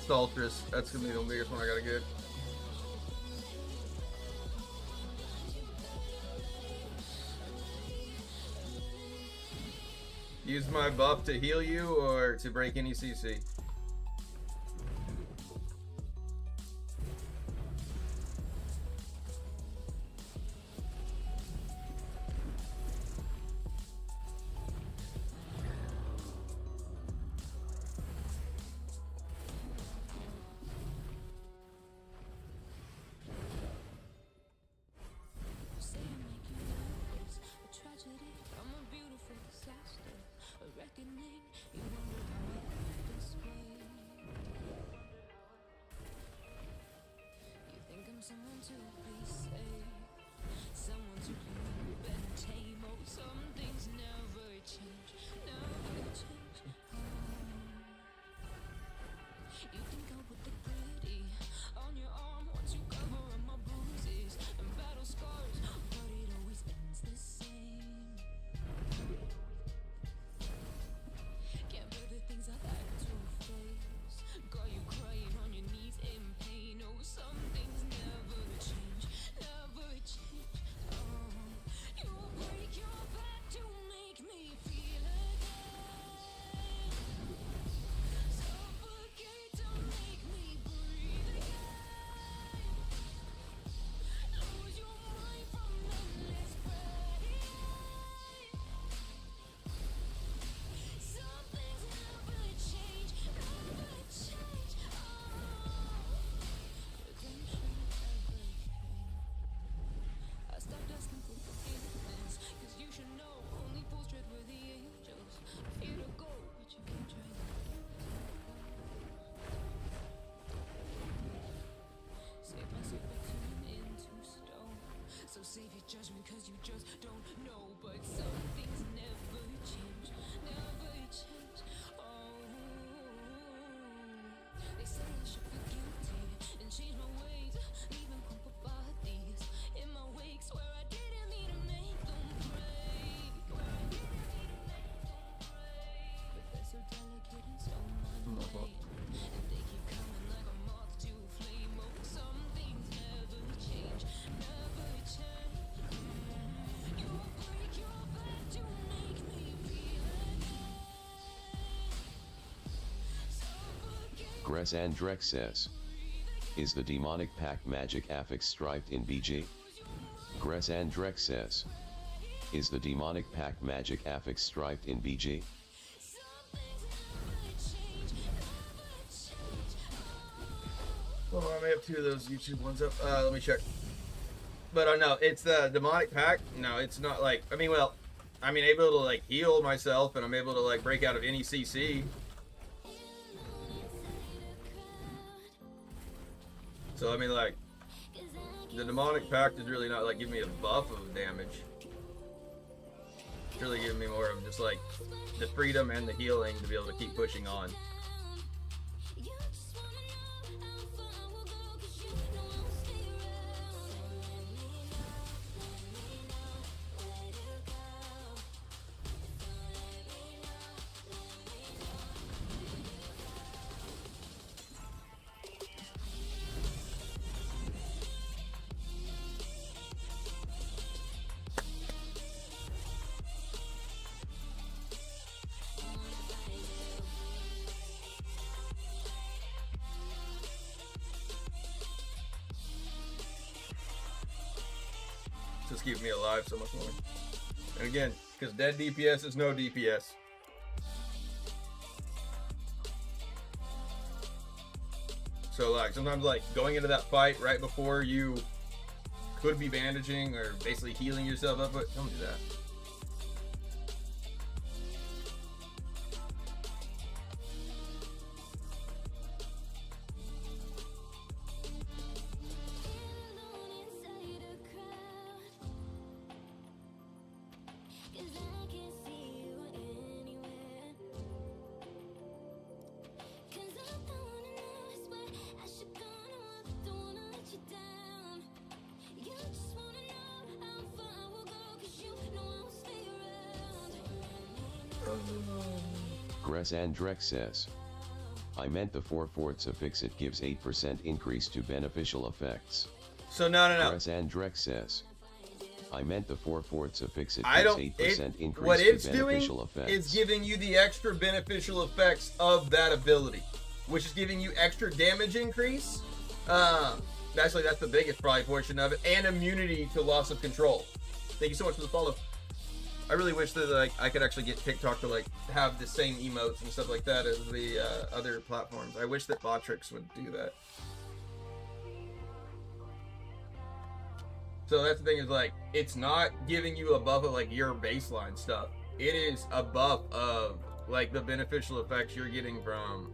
Staltress. That's gonna be the biggest one I gotta get. Use my buff to heal you or to break any CC? Someone to be saved, someone to keep and tame. Oh, some things never change, never change. You think I would look pretty on your arm once you cover up my bruises and battle scars, but it always ends the same. Can't bear the things I like to face. Got you crying on your knees in pain. Oh, some things never change, never change. Oh, you break your back to make me feel again. Suffocate to make me breathe again. Lose your mind from endless pain. Some things never change, never change. Redemption never came. I stopped asking for forgiveness, 'cause you should know only fools tread where the angels fear to go, but you keep trying. Save my soul but turn into stone. So save your judgment 'cause you just don't know. But some things never change, never change. Oh, they say I should be guilty and change my ways, leaving crumpled bodies in my wake. Swear I didn't mean to make them break. Where I didn't mean to make them break. But they're so delicate and so mundane, and they keep coming like a moth to a flame. Oh, some things never change, never change. You break your back to make me feel again. Suffocate. Gressandrex says, is the demonic pact magic affix striped in BG? Gressandrex says, is the demonic pact magic affix striped in BG? Well, I may have two of those YouTube ones up. Let me check. But no, it's the demonic pact. No, it's not like, I mean, well, I'm able to like heal myself and I'm able to like break out of any CC. So I mean, like, the demonic pact is really not like giving me a buff of damage. It's really giving me more of just like the freedom and the healing to be able to keep pushing on. Just keep me alive so much more. And again, because dead DPS is no DPS. So like sometimes like going into that fight right before you could be bandaging or basically healing yourself up, but don't do that. Gressandrex says, I meant the 4/4 suffix. It gives 8% increase to beneficial effects. So no. Gressandrex says, I meant the 4/4 suffix. It I gives don't. 8% increase What it's to doing beneficial effects. is giving you the extra beneficial effects of that ability, which is giving you extra damage increase. Actually, that's the biggest probably portion of it, and immunity to loss of control. Thank you so much for the follow. I really wish that like I could actually get TikTok to like have the same emotes and stuff like that as the other platforms. I wish that Botrix would do that. So that's the thing, is like it's not giving you a buff of like your baseline stuff. It is a buff of like the beneficial effects you're getting from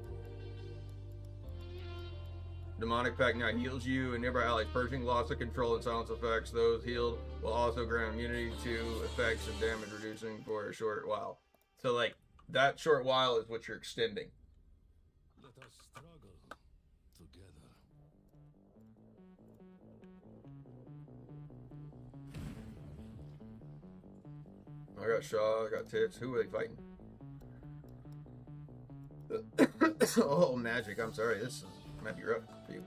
Demonic Pact. Now heals you and nearby allies, purging loss of control and silence effects. Those healed will also grant immunity to effects and damage reducing for a short while. So like that short while is what you're extending. Let us struggle together. I got Shaw, I got Tits. Who are they fighting? Oh, Magic. I'm sorry. This might be rough for you.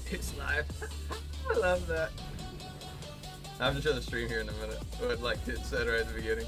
It's live. I love that. I have to show the stream here in a minute. What like Tit said right at the beginning.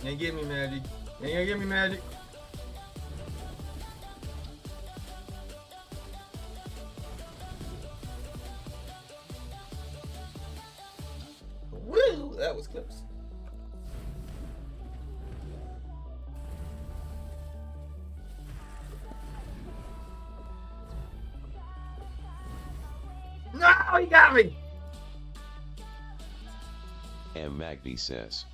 You ain't give me magic. You ain't gonna give me magic. Woo! That was close. Oh, he got me! M. Magby says,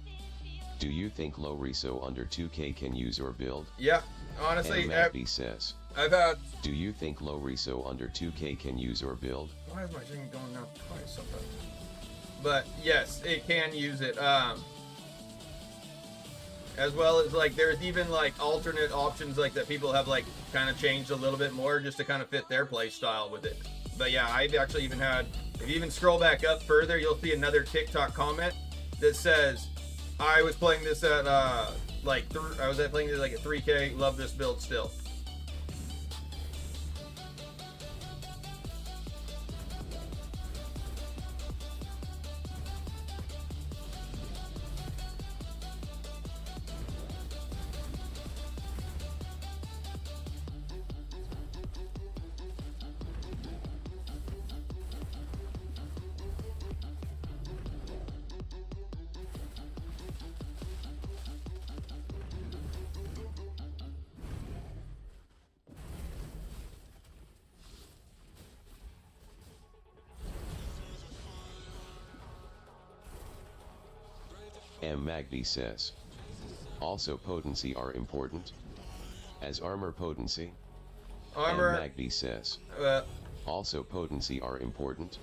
do you think low reso under 2k can use your build? Yeah, honestly, M. Magby says, I've had... do you think low reso under 2k can use your build? Why is my thing going out twice sometimes? But yes, it can use it. As well as like there's even like alternate options like that people have like kind of changed a little bit more just to kind of fit their play style with it. But yeah, I've actually even had, if you even scroll back up further, you'll see another TikTok comment that says, I was playing this at playing this like at 3K, love this build still. M. Magby says, also potency are important, as armor potency. Armor. M. Magby says, also potency are important,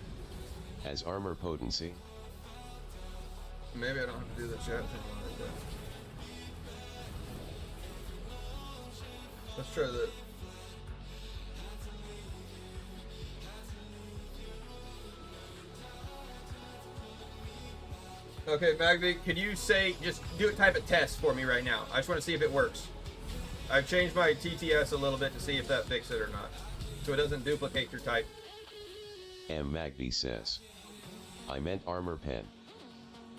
as armor potency. Maybe I don't have to do the chat thing like that. Let's try that. Okay, Magby, could you say, just do a type of test for me right now? I just want to see if it works. I've changed my TTS a little bit to see if that fixes it or not. So it doesn't duplicate your type. M. Magby says, I meant armor pen.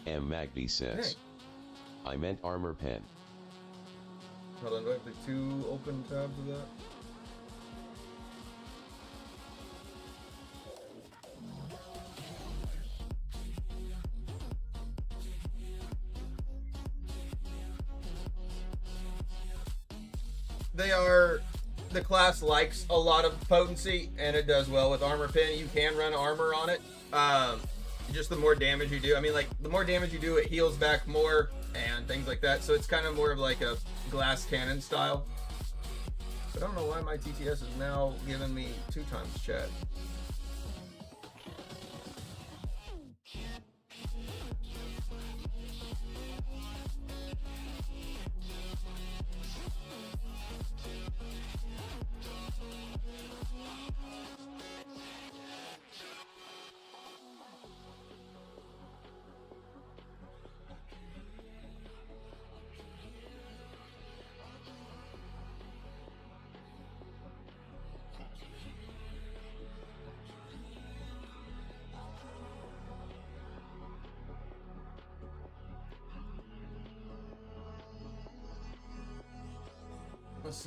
M. Magby says, hey. I meant armor pen. Hold on, do I have the 2 open tabs of that? The class likes a lot of potency, and it does well with armor pin. You can run armor on it. Just the more damage you do. I mean, like, the more damage you do, it heals back more and things like that. So it's kind of more of like a glass cannon style. But I don't know why my TTS is now giving me 2 times chat.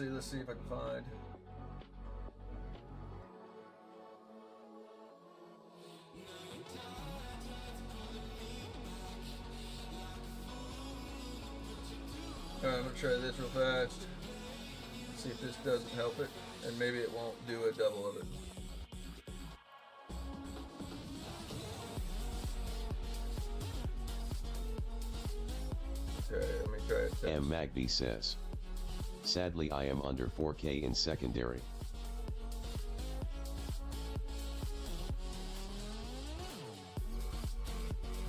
Let's see if I can find. Alright, I'm gonna try this real fast. See if this doesn't help it, and maybe it won't do a double of it. Okay, let me try it. M. Magby says, sadly I am under 4K in secondary.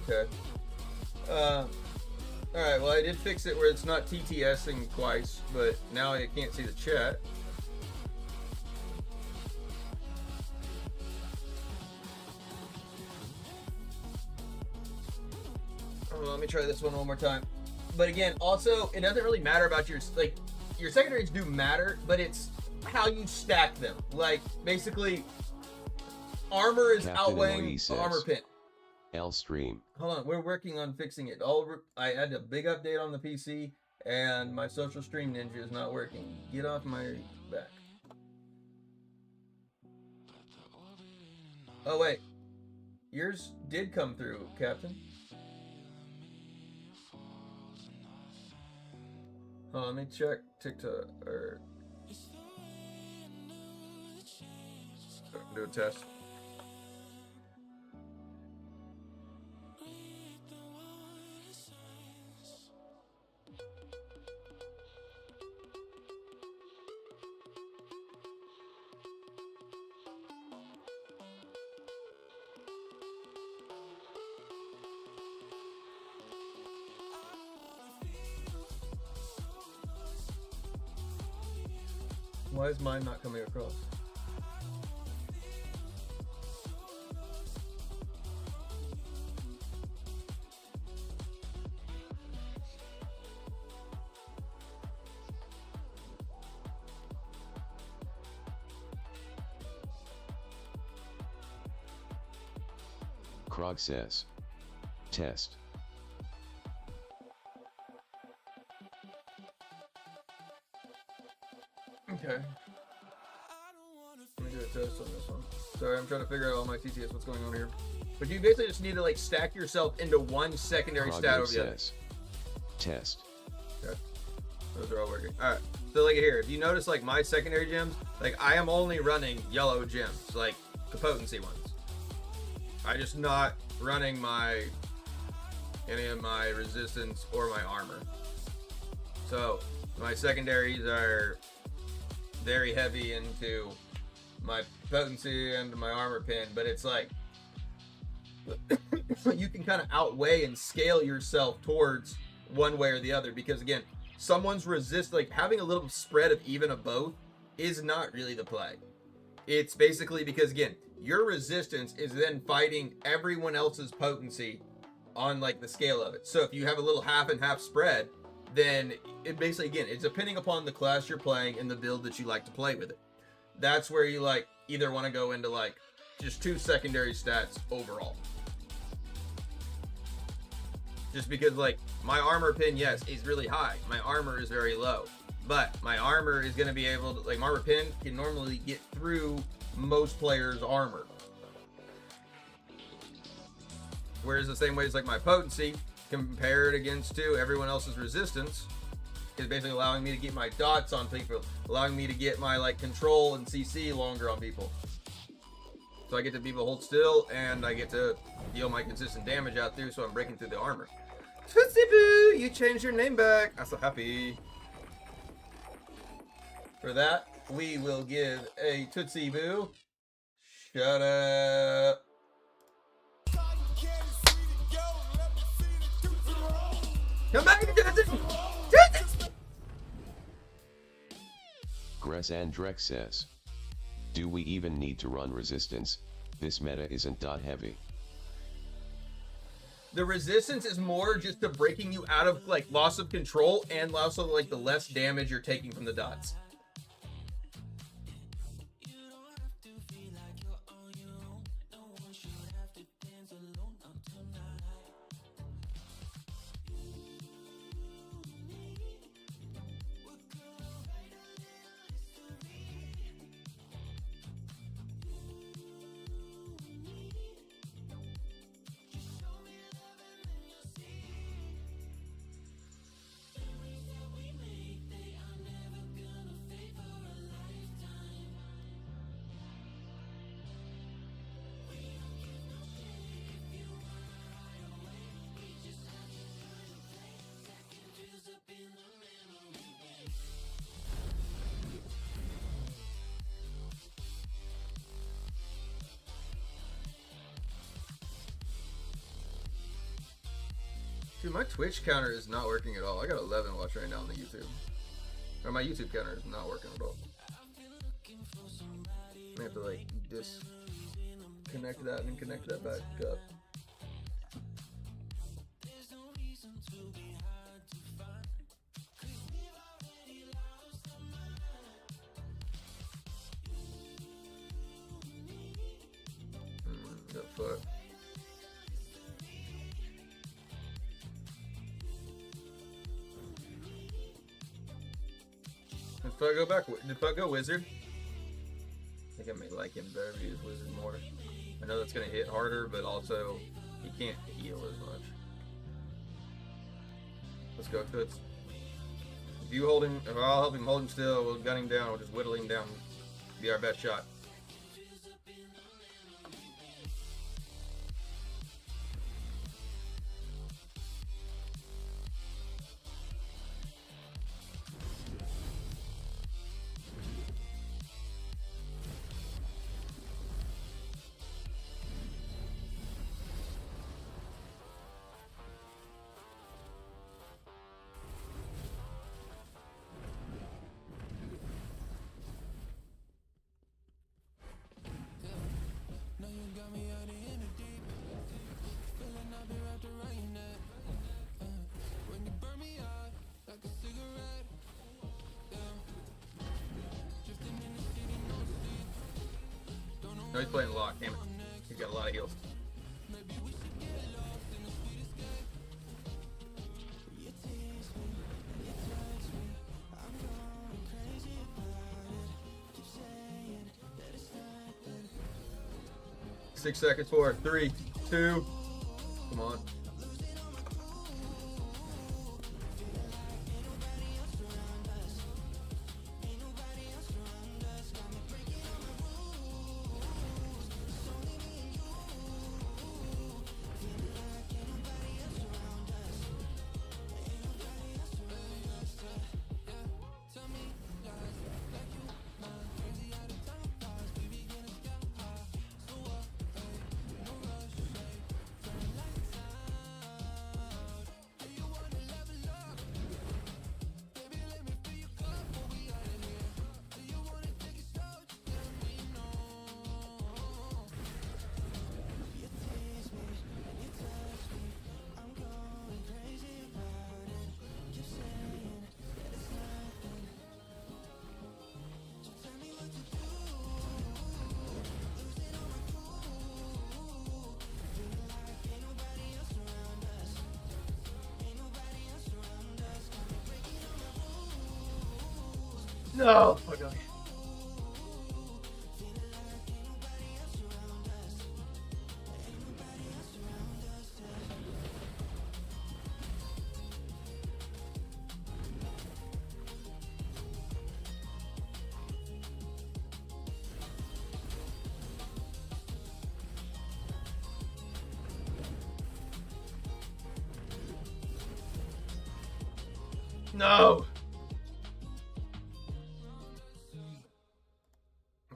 Okay. Alright, well I did fix it where it's not TTSing twice, but now I can't see the chat. Oh, let me try this one more time. But again, also, it doesn't really matter about your, like, your secondaries do matter, but it's how you stack them. Like, basically, armor is Captain outweighing says, armor pin. L stream. Hold on, we're working on fixing it. I had a big update on the PC, and my social stream ninja is not working. Get off my back. Oh wait, yours did come through, Captain. Hold on, let me check TikTok or do a test. Why is mine not coming across? Krog says. Test. Okay. Let me do a test on this one. Sorry, I'm trying to figure out all my TTS, what's going on here. But you basically just need to like stack yourself into one secondary Krog stat over the other. says. Test. Okay. Those are all working. Alright. So like here, if you notice like my secondary gems, like I am only running yellow gems, like the potency ones. I'm just not running any of my resistance or my armor. So my secondaries are very heavy into my potency and my armor pin, but it's like you can kind of outweigh and scale yourself towards one way or the other, because again, someone's like having a little spread of even of both is not really the play. It's basically because again, your resistance is then fighting everyone else's potency on like the scale of it. So if you have a little half and half spread, then it basically, again, it's depending upon the class you're playing and the build that you like to play with it. That's where you like either want to go into like just 2 secondary stats overall. Just because like my armor pin, yes, is really high. My armor is very low. But my armor is going to be able to, like, my armor pin can normally get through most players' armor. Whereas the same way as like my potency compared against to everyone else's resistance is basically allowing me to get my dots on people, allowing me to get my like control and CC longer on people. So I get to be able to hold still and I get to deal my consistent damage out through, so I'm breaking through the armor. Tootsie Boo, you changed your name back. I'm so happy. For that, we will give a Tootsie Boo. Shut up. Come back, Tootsie! Tootsie! Gress Andrex says. Do we even need to run resistance? This meta isn't dot heavy. The resistance is more just to breaking you out of like loss of control and also like the less damage you're taking from the dots. Dude, my Twitch counter is not working at all. I got 11 watch right now on the YouTube. Or my YouTube counter is not working at all. I have to like disconnect that and connect that back up. The fuck? If I go wizard, I think I may like him better if he uses wizard more. I know that's gonna hit harder, but also he can't heal as much. Let's go, Toots. If you hold him, if I'll help him hold him still, we'll gun him down, we'll just whittle him down. Be our best shot. No, he's playing lock, damn it. He's got a lot of heals. Six seconds, 4, 3, 2. Come on. No! Fuck off. No!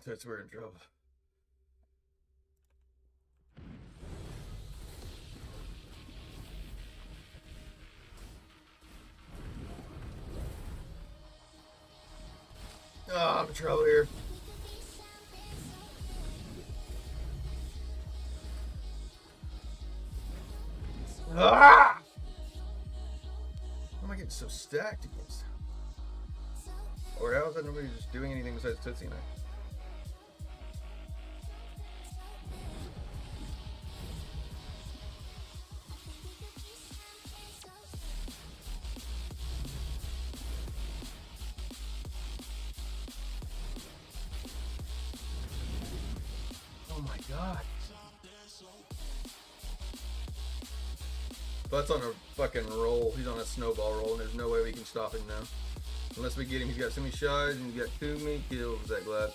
That's we're in trouble. Oh, I'm in trouble here. Ah! Why am I getting so stacked against? Or how is that nobody just doing anything besides Tootsie and I? Oh my god. Butt's on a fucking roll. He's on a snowball roll, and there's no way we can stop him now. Unless we get him, he's got so many shots, and he's got too many kills, that glad.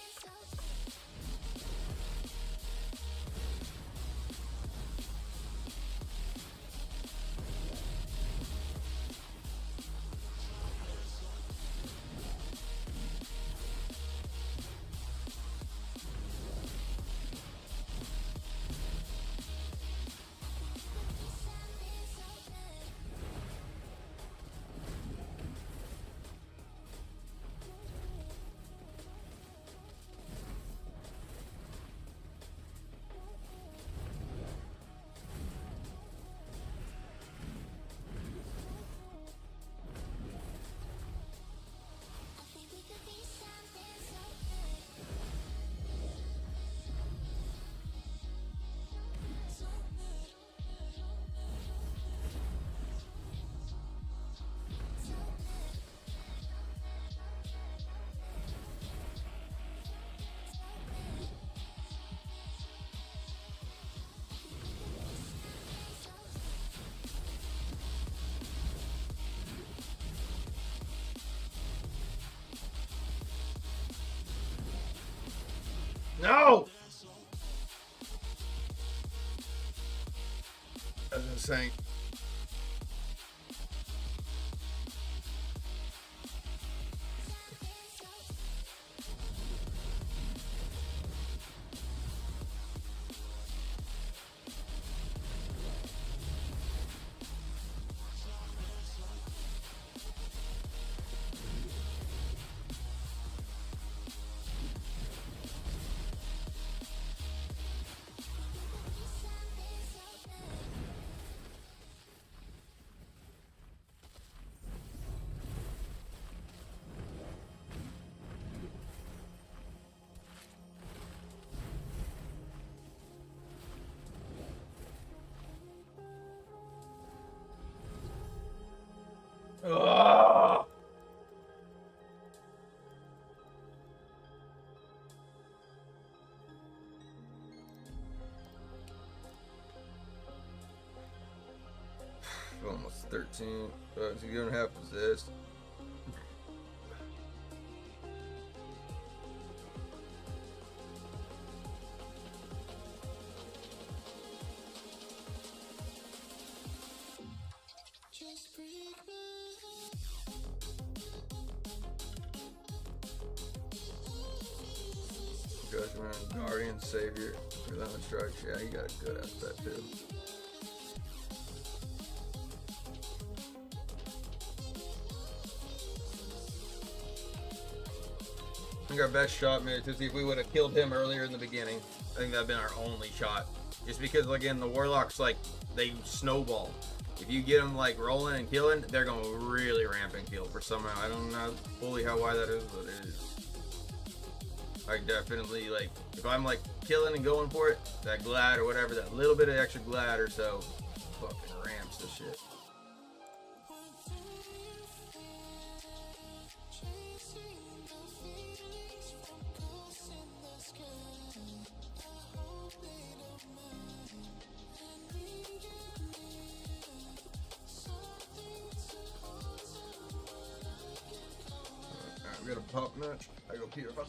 No! That's insane. Almost 13. Is he gonna have possessed? Judgment, Guardian, Savior, Relentless Strikes. Yeah, he got a good aspect too. I think our best shot, man, to see if we would have killed him earlier in the beginning. I think that'd been our only shot. Just because, again, the Warlocks, like, they snowball. If you get them, like, rolling and killing, they're going to really ramp and kill for somehow. I don't know fully why that is, but it is. I definitely, like, if I'm, like, killing and going for it, that glad or whatever, that little bit of extra glad or so fucking ramps the shit. Alright, we got a pop match. I go Peter Pop.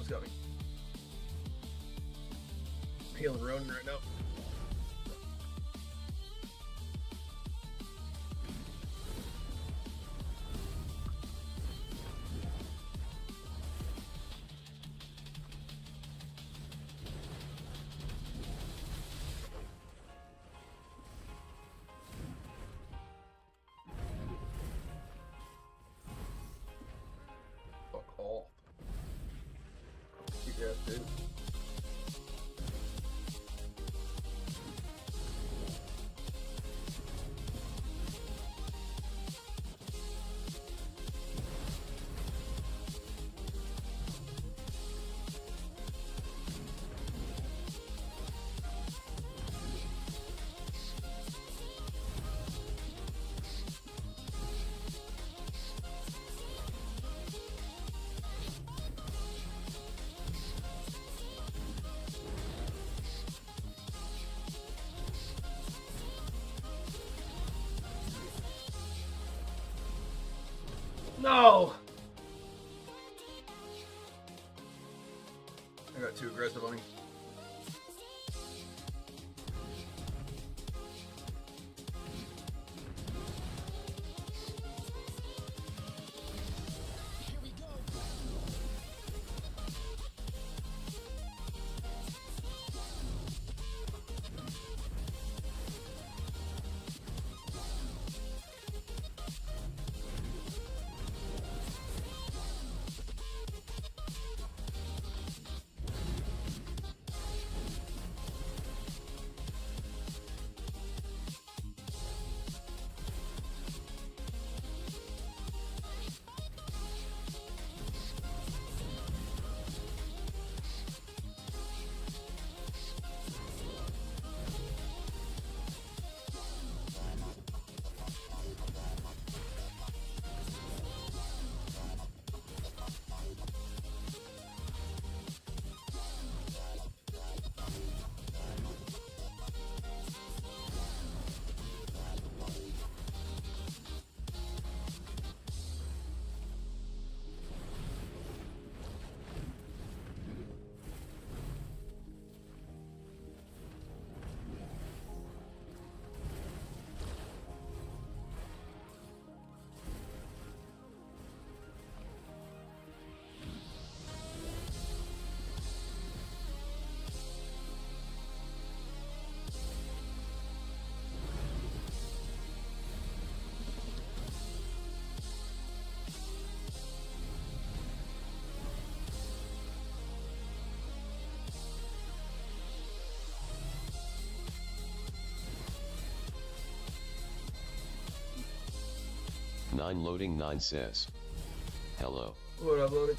almost got me. Healing Ronin right now. Fuck off. You guys do. No! I got too aggressive on him. Nine loading 9 says. Hello. What up, loaded?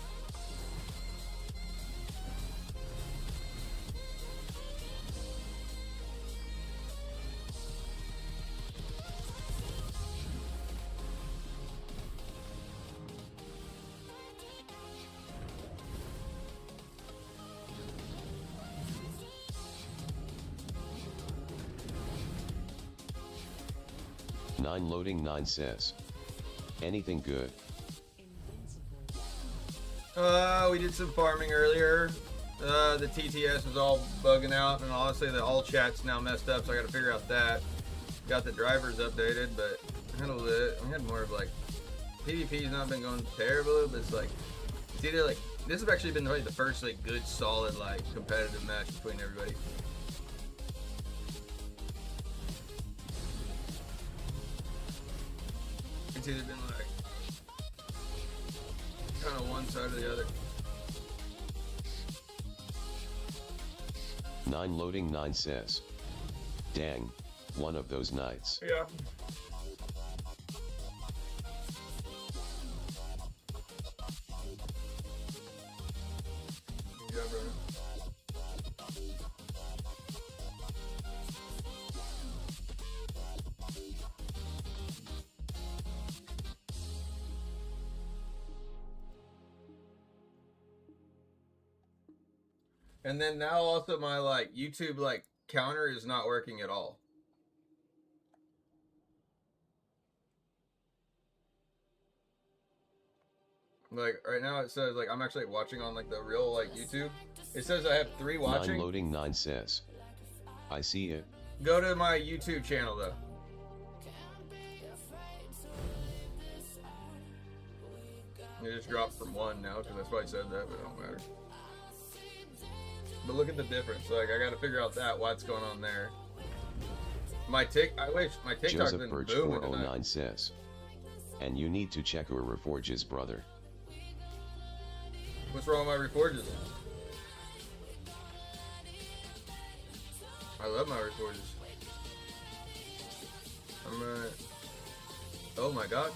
Nine loading 9 says. Anything good? We did some farming earlier. The TTS was all bugging out, and honestly, the all chat's now messed up, so I gotta figure out that. Got the drivers updated, but handled it. We had more of like PvP's not been going terrible, but it's like it's either like this has actually been like the first like good solid like competitive match between everybody. It's either been like kind of one side or the other. 9 loading 9 says. Dang, one of those nights. Yeah. Good job, brother. And then now also my like YouTube like counter is not working at all. Like right now it says like I'm actually watching on like the real like YouTube. It says I have 3 watching. 9 loading 9 says. I see it. Go to my YouTube channel though. It just dropped from 1 now because that's why I said that, but it don't matter. But look at the difference. Like I got to figure out that what's going on there. I wish my TikTok's Joseph been Birch booming 409 tonight. says. And you need to check your reforges, brother. What's wrong with my reforges? I love my reforges. I'm gonna. Oh my god.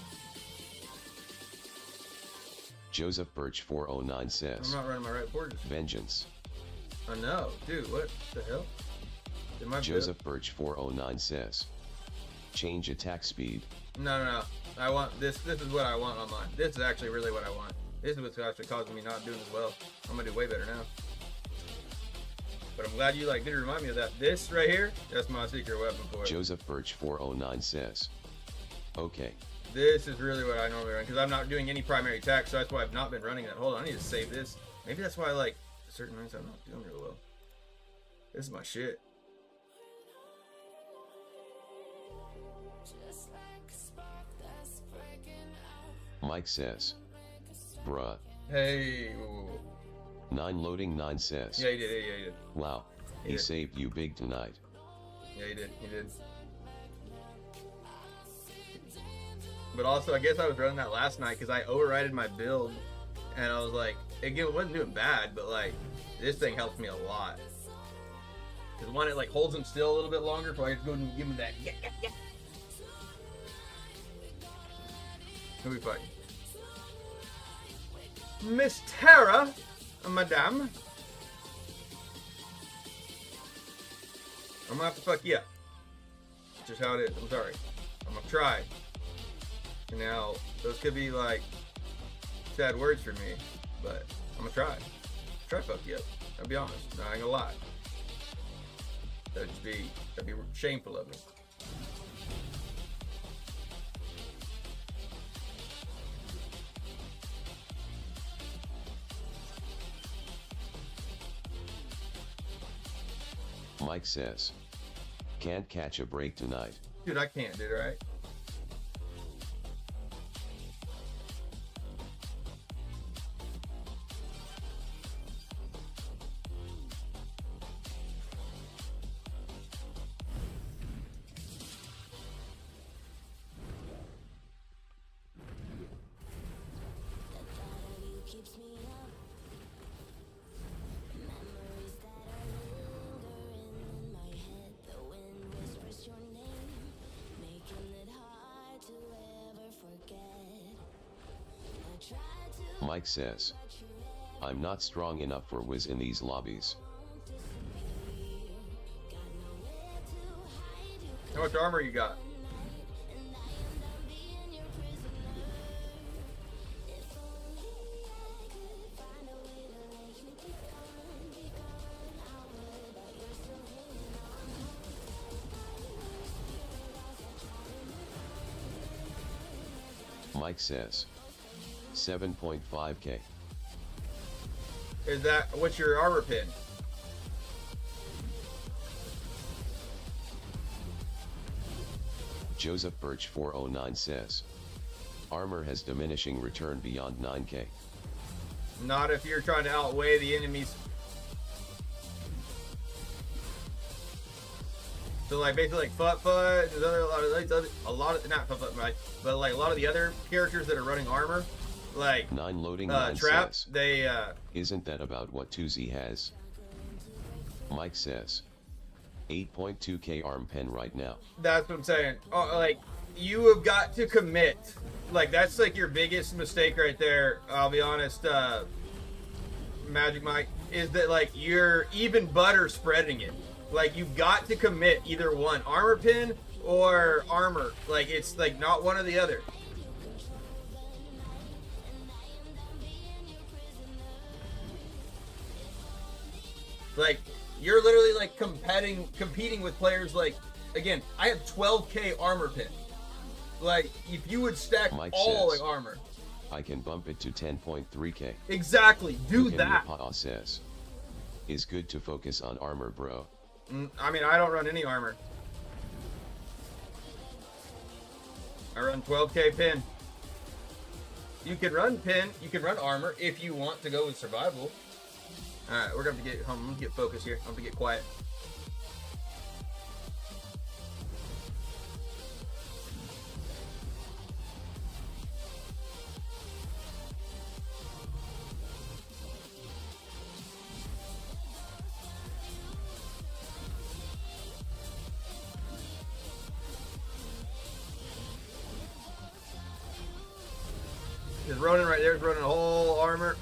Joseph Birch 409 I'm says. not running my right forges. Vengeance. Oh no, dude, what the hell? Did my Joseph Birch 409 says. Change attack speed. No. I want this. This is what I want on mine. This is actually really what I want. This is what's actually causing me not doing as well. I'm gonna do way better now. But I'm glad you like did remind me of that. This right here, that's my secret weapon for it. Joseph Birch 409 says. Okay. This is really what I normally run because I'm not doing any primary attack, so that's why I've not been running that. Hold on, I need to save this. Maybe that's why like certain runs I'm not doing real well. This is my shit. Mike says. Bruh. Hey. Ooh. 9 loading 9 says. Yeah, he did. Yeah, he did. Wow. He Yeah. saved you big tonight. Yeah, he did. He did. But also, I guess I was running that last night because I overrided my build, and I was like, it wasn't doing bad, but like, this thing helps me a lot. Because one, it like holds him still a little bit longer, so I just go and give him that. Yeah. Who we fighting? Miss Tara, madame. I'm gonna have to fuck you up. That's just how it is. I'm sorry. I'm gonna try. Now, those could be like sad words for me, but I'm gonna try. Try to fuck you up. I'll be honest. I ain't gonna lie. That'd be shameful of me. Mike says. Can't catch a break tonight. Dude, I can't, dude, right? Mike says. I'm not strong enough for Wiz in these lobbies. How much armor you got? Mike says. 7.5k. Is that what's your armor pin? Joseph Birch 409 says. Armor has diminishing return beyond 9k. Not if you're trying to outweigh the enemies. So like basically like Fut, there's a lot of not Fut, right? But like a lot of the other characters that are running armor, like 9 loading 9 Trap, says. they Isn't that about what Tuzi has? Mike says. 8.2k arm pen right now. That's what I'm saying. Like you have got to commit. Like that's like your biggest mistake right there. I'll be honest, Magic Mike, is that like you're even butter spreading it. Like you've got to commit either one, armor pin or armor. Like it's like not one or the other. Like you're literally like competing with players. Like again, I have 12k armor pin. Like if you would stack Mike all says, like armor. I can bump it to 10.3k. Exactly, do that. Yapa says, is good to focus on armor, bro. I mean, I don't run any armor. I run 12k pin. You can run pin, you can run armor if you want to go with survival. Alright, we're gonna have to get home. I'm gonna get focused here. I'm gonna get quiet. There's Ronin right there. He's running a whole armor.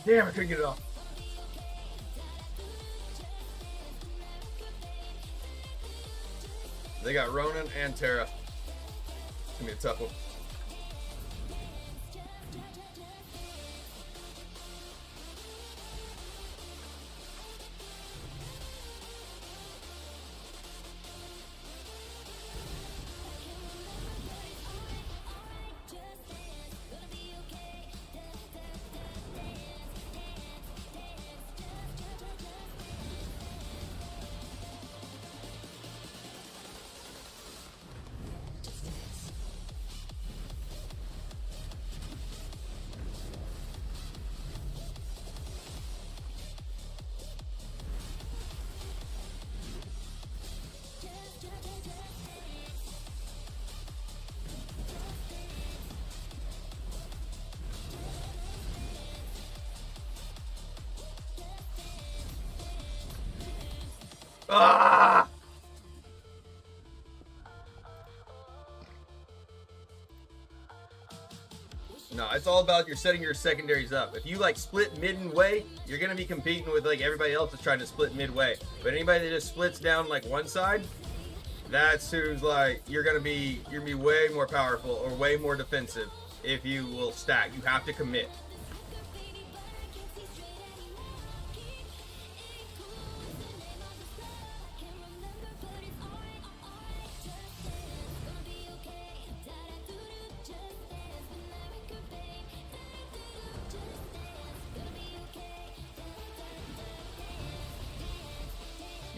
Damn, I couldn't get it off. They got Ronin and Terra. It's gonna be a tough one. Ah! No, it's all about you're setting your secondaries up. If you like split midway, you're gonna be competing with like everybody else that's trying to split midway. But anybody that just splits down like one side, that's who's like you're gonna be way more powerful or way more defensive if you will stack. You have to commit.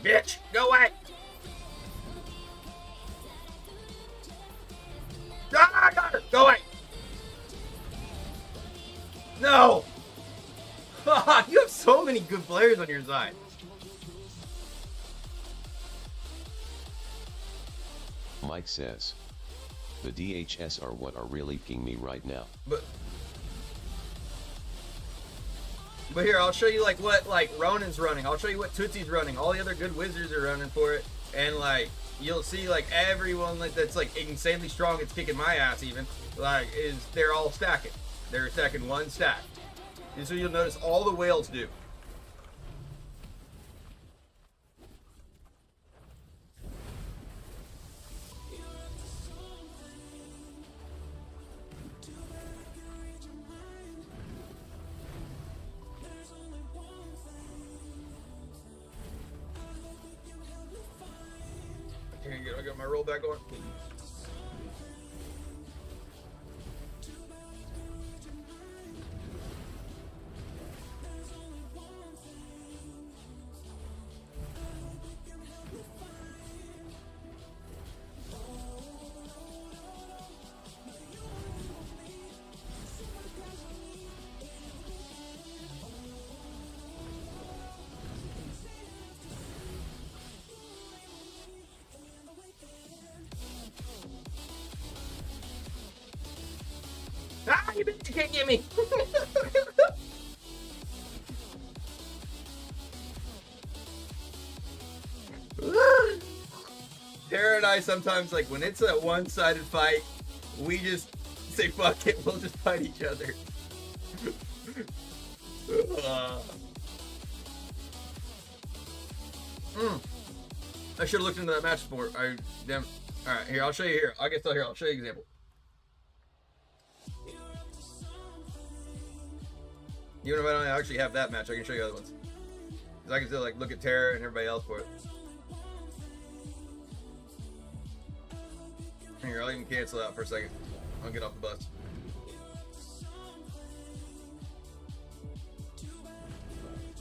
Bitch, go away! Ah, I got her! Go away! No! Fuck, you have so many good players on your side. Mike says, the DHS are what are really ping me right now. But here, I'll show you like what like Ronin's running. I'll show you what Tootsie's running. All the other good wizards are running for it. And like you'll see like everyone like that's like insanely strong, it's kicking my ass even, like they're all stacking. They're stacking one stack. And so you'll notice all the whales do. I got my roll back on. you bitch, you can't get me. Tara and I sometimes, like, when it's a one-sided fight, we just say, fuck it, we'll just fight each other. I should have looked into that match sport. Alright, here, I'll show you here. I'll show you an example. Even if I don't actually have that match, I can show you other ones. Because I can still, like, look at Tara and everybody else for it. Here, I'll even cancel out for a second. I'll get off the bus.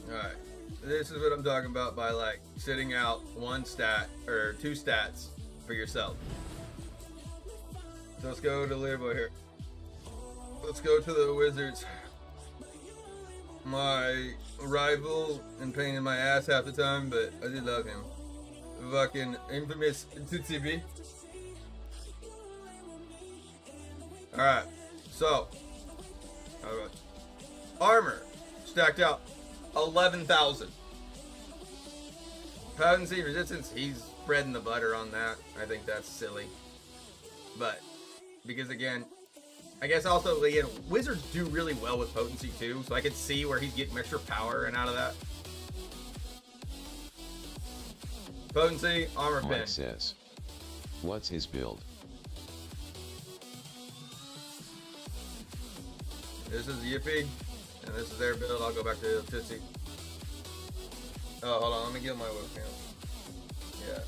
Alright. This is what I'm talking about by, like, sitting out one stat, or two stats for yourself. So let's go to Leaderboard here. Let's go to the Wizards. My rival and pain in my ass half the time, but I did love him. Fucking infamous TTB. Alright, so armor stacked out 11,000. Potency resistance, he's breading the butter on that. I think that's silly. But because again, I guess also again, wizards do really well with potency too, so I could see where he's getting extra power and out of that. Potency, armor Mike pin. says, what's his build? This is Yippee, and this is their build. I'll go back to Tootsie. Oh, hold on, let me get my webcam. Yeah,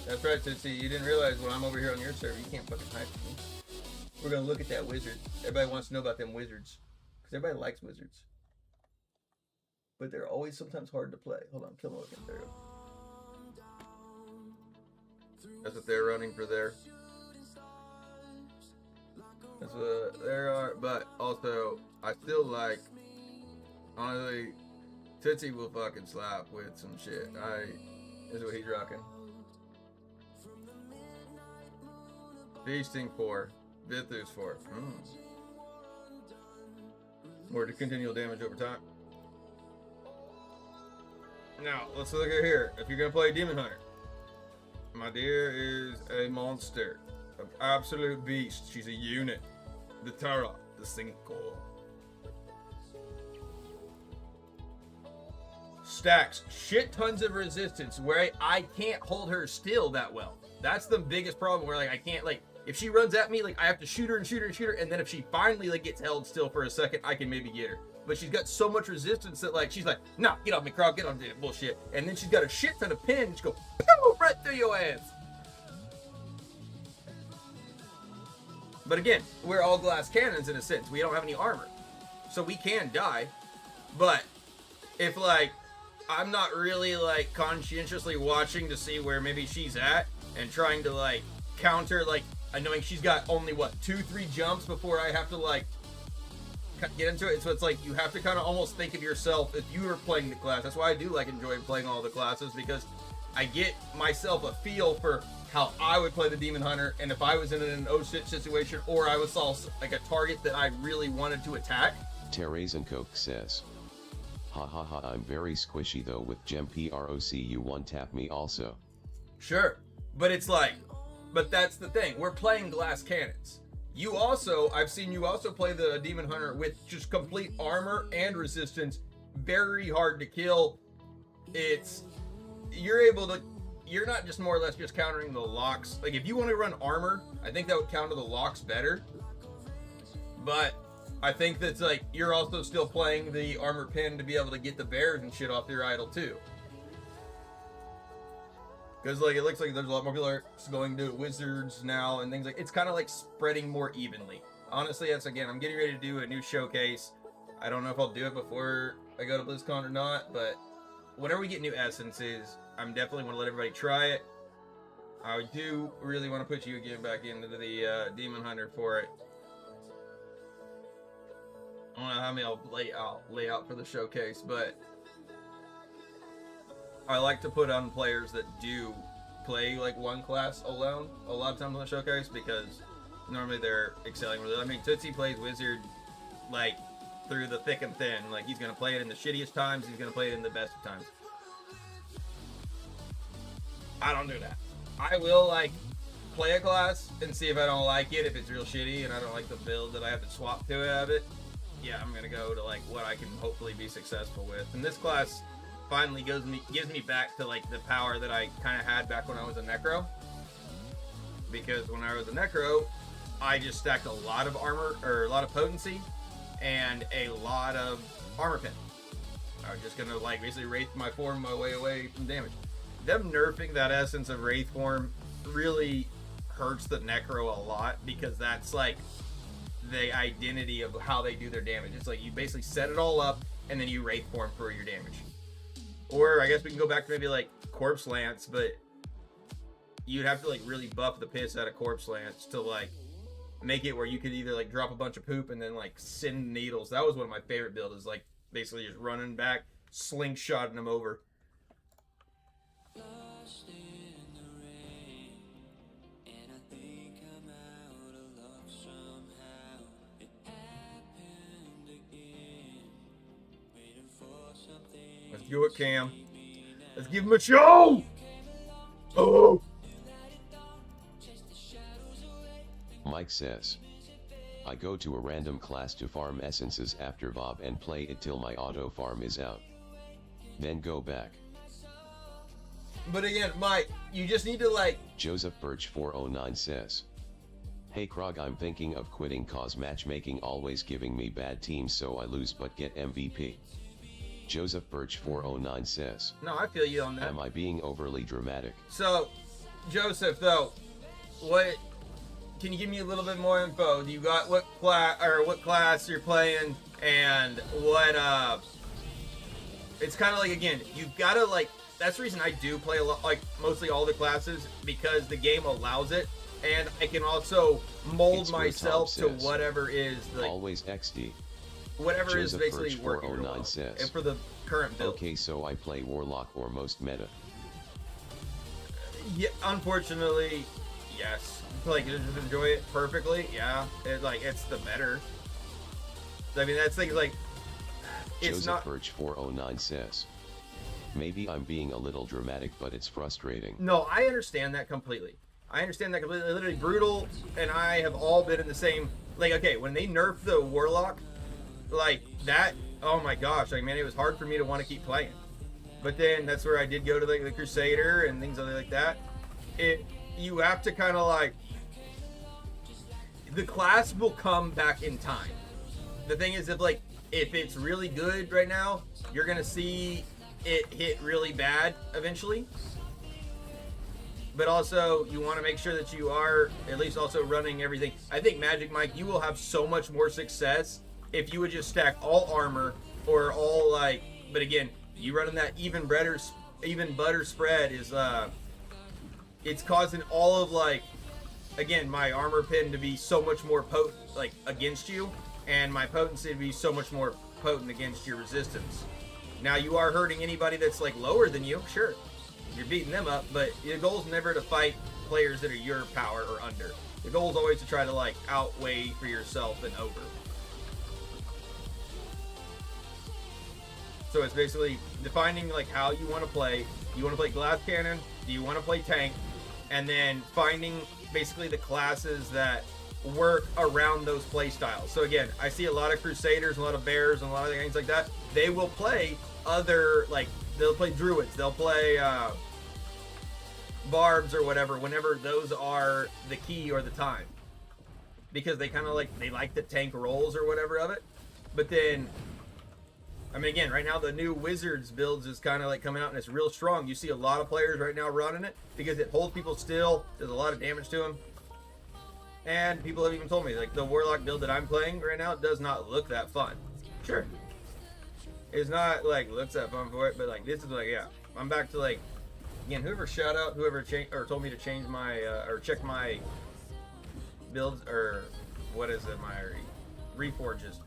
that's right, Tootsie. You didn't realize when I'm over here on your server, you can't fucking hype me. We're gonna look at that wizard. Everybody wants to know about them wizards, because everybody likes wizards. But they're always sometimes hard to play. Hold on, kill my webcam. There you go. That's what they're running for there. That's what there are, but also I still like, honestly, Tootsie will fucking slap with some shit. This is what he's rocking. Feasting 4, Vithus 4. More to continual damage over time. Now let's look at here. If you're gonna play Demon Hunter, my dear is a monster, an absolute beast. She's a unit. The Tara, the Cinco. Stacks shit tons of resistance where I can't hold her still that well. That's the biggest problem where, like, I can't, like, if she runs at me, like, I have to shoot her and shoot her and shoot her, and then if she finally, like, gets held still for a second, I can maybe get her. But she's got so much resistance that, like, she's like, nah, get off me, Croc, get off me, bullshit. And then she's got a shit ton of pin, and she goes, right through your ass. But again, we're all glass cannons in a sense. We don't have any armor. So we can die. But if, like, I'm not really, like, conscientiously watching to see where maybe she's at and trying to, like, counter, like, knowing she's got only, what, 2-3 jumps before I have to, like, get into it. So it's like you have to kind of almost think of yourself if you were playing the class. That's why I do, like, enjoy playing all the classes, because I get myself a feel for how I would play the Demon Hunter, and if I was in an oh-shit situation, or I was like a target that I really wanted to attack. Therese and Coke says, ha ha ha, I'm very squishy though with Gem PROC, you one tap me also. Sure, but it's like, but that's the thing, we're playing glass cannons. You also, I've seen you also play the Demon Hunter with just complete armor and resistance, very hard to kill. You're not just more or less just countering the locks. Like, if you want to run armor, I think that would counter the locks better. But I think that's, like, you're also still playing the armor pin to be able to get the bears and shit off your idol too. Because, like, it looks like there's a lot more people are going to wizards now and things like, it's kind of like spreading more evenly. Honestly, that's, again, I'm getting ready to do a new showcase. I don't know if I'll do it before I go to Blizzcon or not, but whenever we get new essences, I'm definitely want to let everybody try it. I do really want to put you again back into the Demon Hunter for it. I don't know how many I'll lay out for the showcase, but I like to put on players that do play like one class alone a lot of times on the showcase, because normally they're excelling with it. I mean, Tootsie plays Wizard like through the thick and thin. Like he's gonna play it in the shittiest times, he's gonna play it in the best of times. I don't do that. I will like play a class and see if I don't like it. If it's real shitty and I don't like the build that I have to swap to out of it, yeah, I'm gonna go to like what I can hopefully be successful with. And this class finally gives me back to like the power that I kind of had back when I was a Necro. Because when I was a Necro, I just stacked a lot of armor, or a lot of potency, and a lot of armor pin. I was just gonna like basically Wraith my form my way away from damage. Them nerfing that essence of Wraith form really hurts the Necro a lot, because that's like the identity of how they do their damage. It's like you basically set it all up and then you Wraith form for your damage. Or I guess we can go back to maybe like Corpse Lance, but you'd have to like really buff the piss out of Corpse Lance to like make it where you could either like drop a bunch of poop and then like send needles. That was one of my favorite builds, is like basically just running back, slingshotting them over. Let's do it, Cam. Let's give him a show! Oh! Mike says, I go to a random class to farm essences after Bob and play it till my auto farm is out. Then go back. But again, Mike, you just need to like... Joseph Birch 409 says, hey Krog, I'm thinking of quitting cause matchmaking always giving me bad teams so I lose but get MVP. Joseph Birch 409 says, No, I feel you on that. am I being overly dramatic? So, Joseph, though, what... Can you give me a little bit more info? Do you got what class you're playing, and what it's kind of like, again, you've got to like, that's the reason I do play a lot, like mostly all the classes, because the game allows it, and I can also mold myself to whatever is the always XD. Whatever Joseph is basically Birch working 409 says, and for the current build. Okay, so I play Warlock or most meta. Yeah, unfortunately, yes. Like, just enjoy it perfectly, yeah. It's the better. I mean, that's things like, it's Joseph not... Birch 409 says, maybe I'm being a little dramatic, but it's frustrating. No, I understand that completely. Literally, Brutal and I have all been in the same... Like, okay, when they nerfed the Warlock, like, that... Oh my gosh, like, man, it was hard for me to want to keep playing. But then, that's where I did go to, like, the Crusader and things like that. You have to kind of, like... The class will come back in time. The thing is, if it's really good right now, you're gonna see it hit really bad eventually. But also, you want to make sure that you are at least also running everything. I think Magic Mike, you will have so much more success if you would just stack all armor or all like. But again, you running that even butter spread is it's causing all of like. Again, my armor pin to be so much more potent, like, against you, and my potency to be so much more potent against your resistance. Now, you are hurting anybody that's, like, lower than you, sure. You're beating them up, but the goal is never to fight players that are your power or under. The goal is always to try to, like, outweigh for yourself and over. So it's basically defining, like, how you want to play. You want to play glass cannon? Do you want to play tank? And then finding... basically the classes that work around those play styles. So again, I see a lot of Crusaders, a lot of Bears, and a lot of things like that. They will play other, like, they'll play Druids, they'll play Barbs or whatever, whenever those are the key or the time. Because they kind of like, they like the tank rolls or whatever of it. But then, I mean, again, right now the new Wizards builds is kind of like coming out and it's real strong. You see a lot of players right now running it because it holds people still. Does a lot of damage to them. And people have even told me, like, the Warlock build that I'm playing right now does not look that fun. Sure. It's not, like, looks that fun for it, but, like, this is, like, yeah. I'm back to, like, again, whoever told me to change my, or check my builds, or what is it, my reforges.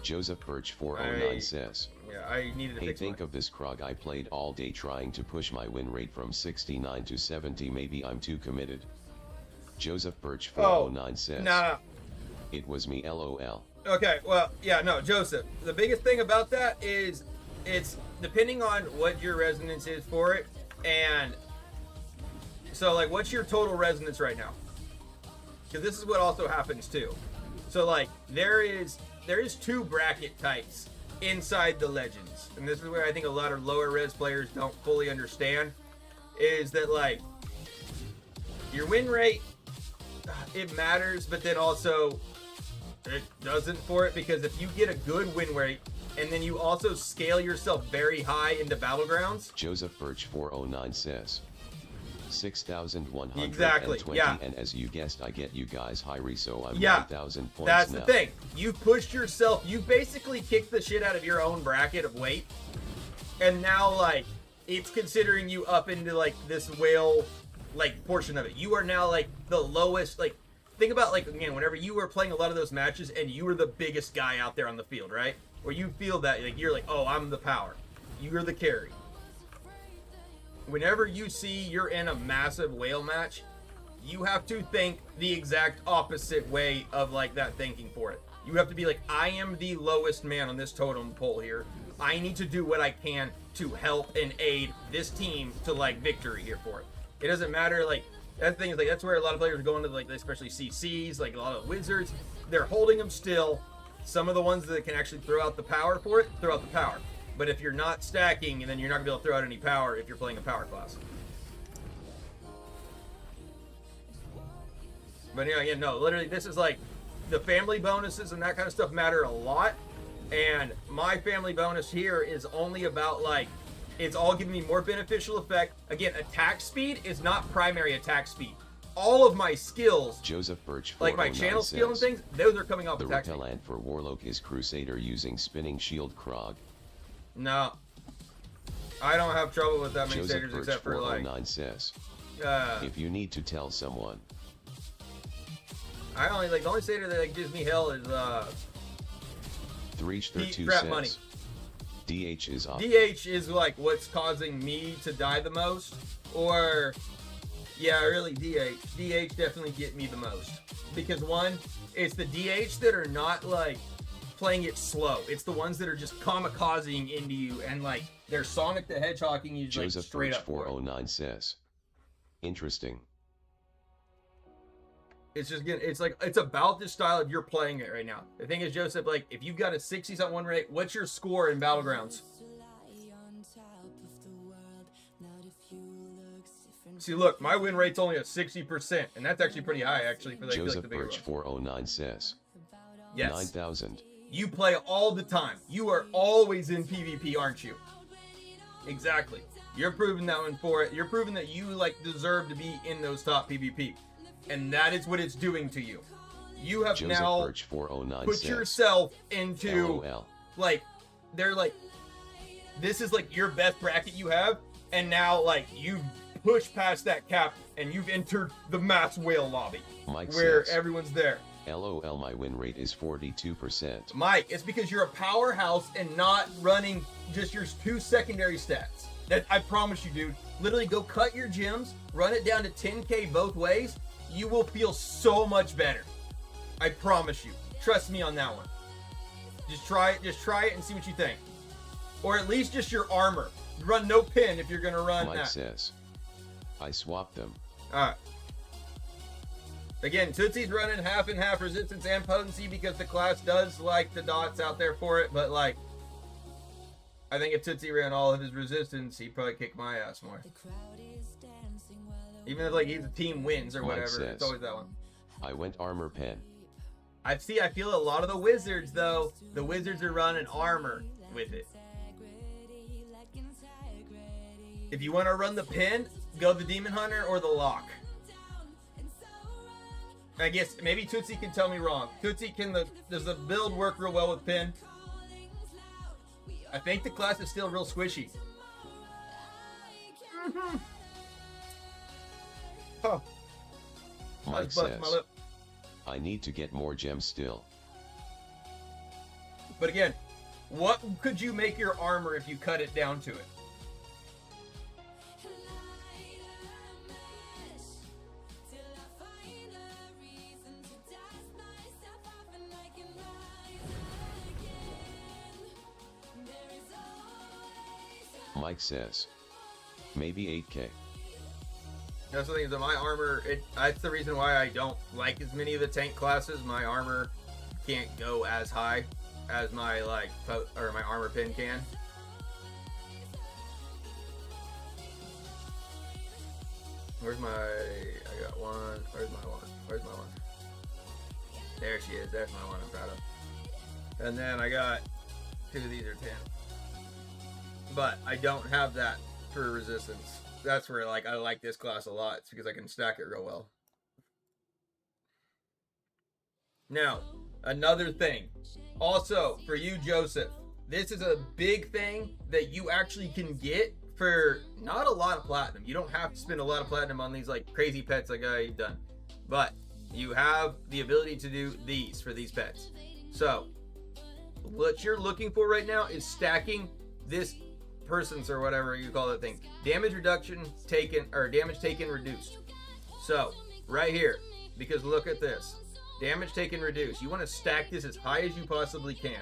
Joseph Birch 409 says, yeah, I needed to hey, fix think mine. of this, Krog. I played all day trying to push my win rate from 69 to 70. Maybe I'm too committed. Joseph Birch 409 says, Nah. It was me, lol. Okay, well, yeah, no, Joseph. The biggest thing about that is it's depending on what your resonance is for it, and so like, what's your total resonance right now? Because this is what also happens too. So like, there is 2 bracket types inside the Legends, and this is where I think a lot of lower res players don't fully understand, is that like your win rate, it matters, but then also it doesn't for it, because if you get a good win rate and then you also scale yourself very high into Battlegrounds. Joseph Birch 409 says 6,120, exactly, yeah. And as you guessed, I get you guys high so I'm 1,000 points that's now. the thing. You pushed yourself, you basically kicked the shit out of your own bracket of weight, and now like it's considering you up into like this whale like portion of it. You are now like the lowest. Like, think about like, again, whenever you were playing a lot of those matches and you were the biggest guy out there on the field, right? Or you feel that like you're like, oh, I'm the power, you're the carry. Whenever you see you're in a massive whale match, you have to think the exact opposite way of like that thinking for it. You have to be like, I am the lowest man on this totem pole here. I need to do what I can to help and aid this team to like victory here for it. It doesn't matter, like, that thing is like, that's where a lot of players are going to, like, especially CCs, like a lot of wizards, they're holding them still. Some of the ones that can actually throw out the power for it, throw out the power. But if you're not stacking, and then you're not gonna be able to throw out any power if you're playing a power class. But yeah, no, literally, this is like, the family bonuses and that kind of stuff matter a lot. And my family bonus here is only about like, it's all giving me more beneficial effect. Again, attack speed is not primary attack speed. All of my skills, Joseph Birch, like my channel skill and things, those are coming off the attack speed. repellent for Warlock is Crusader using Spinning Shield Krog. No, I don't have trouble with that many Joseph satyrs Birch except for like. 409 says, if you need to tell someone, I only like, the only satyr that like, gives me hell is Threach32 crap says, money. DH is off. DH is like what's causing me to die the most, or yeah, really DH. DH definitely get me the most, because one, it's the DH that are not like playing it slow. It's the ones that are just kamikazing into you and like they're Sonic the Hedgehogging you like straight up. 409 says, interesting. It's just getting, it's like, it's about the style of you're playing it right now. The thing is, Joseph, like, if you've got a 60-something win rate, what's your score in Battlegrounds? See, look, my win rate's only at 60%, and that's actually pretty high, actually, for Joseph like the bigger Birch ones. 409 says, Yes. 9,000. You play all the time. You are always in PvP, aren't you? Exactly. You're proving that one for it. You're proving that you, like, deserve to be in those top PvP. And that is what it's doing to you. You have Joseph now Birch 409 put says, yourself into, LOL. like, they're like, this is like your best bracket you have, and now like you've pushed past that cap and you've entered the mass whale lobby, Mike where says, everyone's there. LOL, my win rate is 42%. Mike, it's because you're a powerhouse and not running just your 2 secondary stats. That I promise you, dude. Literally go cut your gems, run it down to 10k both ways. You will feel so much better. I promise you. Trust me on that one. Just try it and see what you think. Or at least just your armor. Run no pin if you're gonna run Mike that. says, I swapped them. Alright. Again, Tootsie's running half and half resistance and potency because the class does like the dots out there for it, but like, I think if Tootsie ran all of his resistance, he'd probably kick my ass more. Even if like either team wins or Mike whatever, says, it's always that one. I went armor pen. I feel a lot of the wizards though, the wizards are running armor with it. If you want to run the pin, go the Demon Hunter or the Lock. I guess maybe Tootsie can tell me wrong. Tootsie, does the build work real well with pin? I think the class is still real squishy. Oh. Mike says, I need to get more gems still. But again, what could you make your armor if you cut it down to it? Mike says, maybe 8k. That's the thing, is that my armor, that's the reason why I don't like as many of the tank classes. My armor can't go as high as my my armor pin can. Where's my, I got one, where's my one? There she is, there's my one I'm proud of. And then I got 2 of these are 10. But I don't have that for resistance. That's where I like this class a lot. It's because I can stack it real well. Now, another thing. Also, for you, Joseph, this is a big thing that you actually can get for not a lot of platinum. You don't have to spend a lot of platinum on these crazy pets like I've done. But you have the ability to do these for these pets. So, what you're looking for right now is stacking this persons or whatever you call that thing. Damage reduction taken, or damage taken reduced. So, right here, because look at this. Damage taken reduced. You want to stack this as high as you possibly can.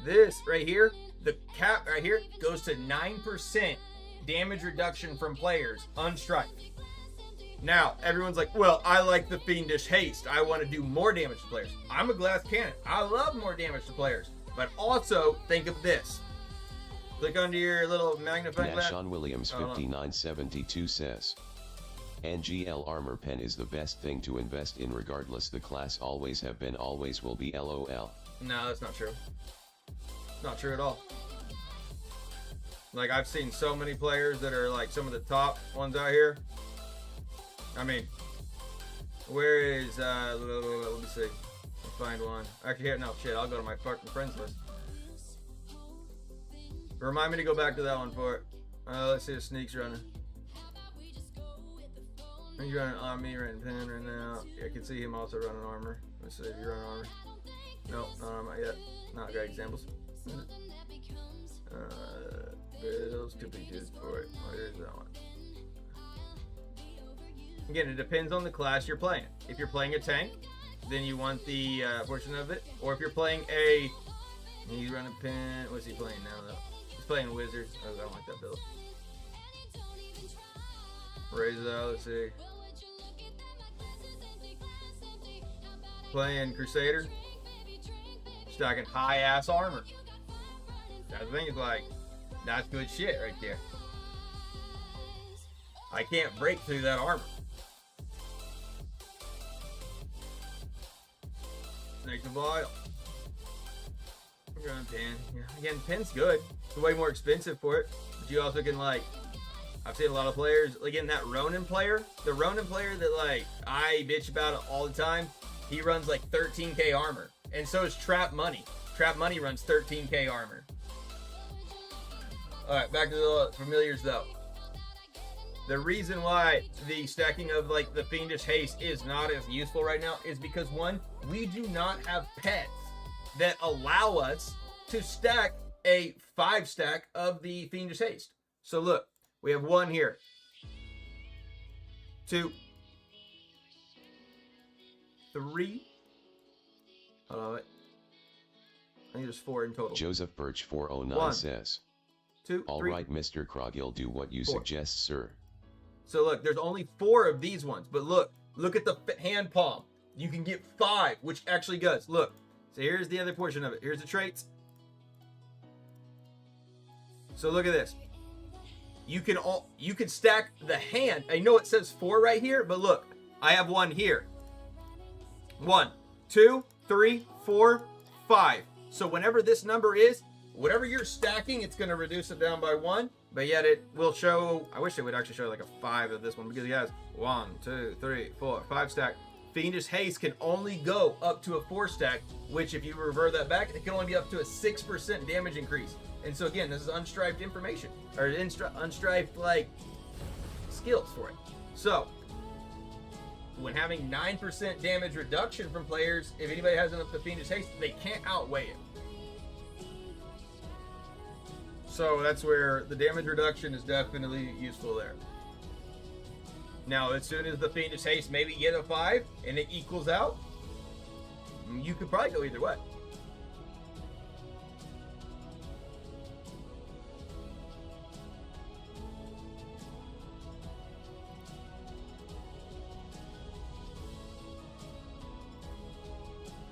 This right here, the cap right here, goes to 9% damage reduction from players unstriped. Now, everyone's like, well, I like the Fiendish Haste. I want to do more damage to players. I'm a glass cannon. I love more damage to players. But also, think of this. Click onto your little magnifying glass. Sean Williams 5972 says, NGL armor pen is the best thing to invest in regardless. The class always have been, always will be, LOL. No, that's not true. Not true at all. I've seen so many players that are some of the top ones out here. I mean, where is, let me see. Let's find one. Actually, no, shit, I'll go to my fucking friends list. Remind me to go back to that one for it. Let's see if Sneak's running. He's running on me, running pin right now. Yeah, I can see him also running armor. Let's see if you run armor. Nope, not armor yet. Not got examples. Those could be good for it. Oh, here's that one. Again, it depends on the class you're playing. If you're playing a tank, then you want the portion of it. Or if you're playing a... He's running pin. What's he playing now, though? He's playing Wizard. Oh, I don't like that build. Raise it out, let's see. Playing Crusader. Stacking high-ass armor. That's the thing, is that's good shit right there. I can't break through that armor. Snake the Vial. We're going pin. Yeah. Again, pin's good. It's way more expensive for it. But you also can I've seen a lot of players, again, that Ronin player. The Ronin player that I bitch about it all the time. He runs 13k armor. And so is Trap Money. Trap Money runs 13k armor. Alright, back to the familiars though. The reason why the stacking of the Fiendish Haste is not as useful right now is because, one, we do not have pets that allow us to stack a 5-stack of the Fiendish Haste. So look, we have 1 here. 2. 3. Hold on, wait. I think there's 4 in total. Joseph Birch 409 1, says, 2, 3. All right, Mr. Croggill, do what you 4. suggest, sir. So look, there's only 4 of these ones, but look at the hand palm. You can get 5, which actually does. Look, so here's the other portion of it. Here's the traits. So look at this. You can stack the hand. I know it says 4 right here, but look, I have 1 here. 1, 2, 3, 4, 5. So whenever this number is, whatever you're stacking, it's going to reduce it down by 1. But yet it will show, I wish it would actually show a 5 of this one, because he has 1, 2, 3, 4, 5 stack. Fiendish Haste can only go up to a 4 stack, which if you revert that back, it can only be up to a 6% damage increase. And so again, this is unstriped information, or unstriped skills for it. So when having 9% damage reduction from players, if anybody has enough to Fiendish Haste, they can't outweigh it. So that's where the damage reduction is definitely useful there. Now, as soon as the Fiendish Haste maybe get a 5 and it equals out, you could probably go either way.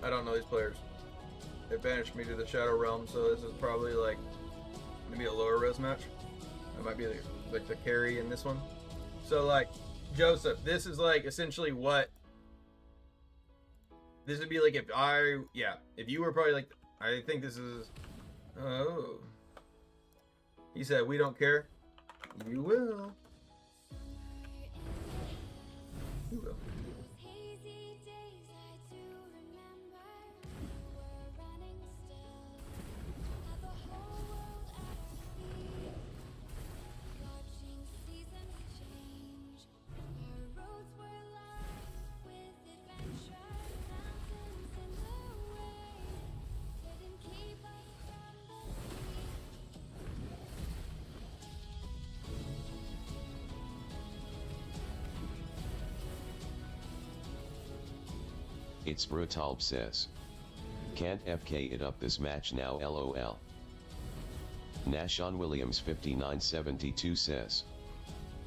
I don't know these players. It banished me to the Shadow Realm, so this is probably like maybe a lower res match. It might be like the carry in this one. So like Joseph, this is like essentially what this would be like if you were probably like, I think this is, oh, he said we don't care. You will. You will. Hazy days I do remember. You were running still. Had the whole world at our feet. Watching seasons change. Our roads were lined with adventure. Mountains in the way. Didn't keep us from the sea. It's Brutalb says. Can't FK it up this match now lol. Nashon Williams 5972 says.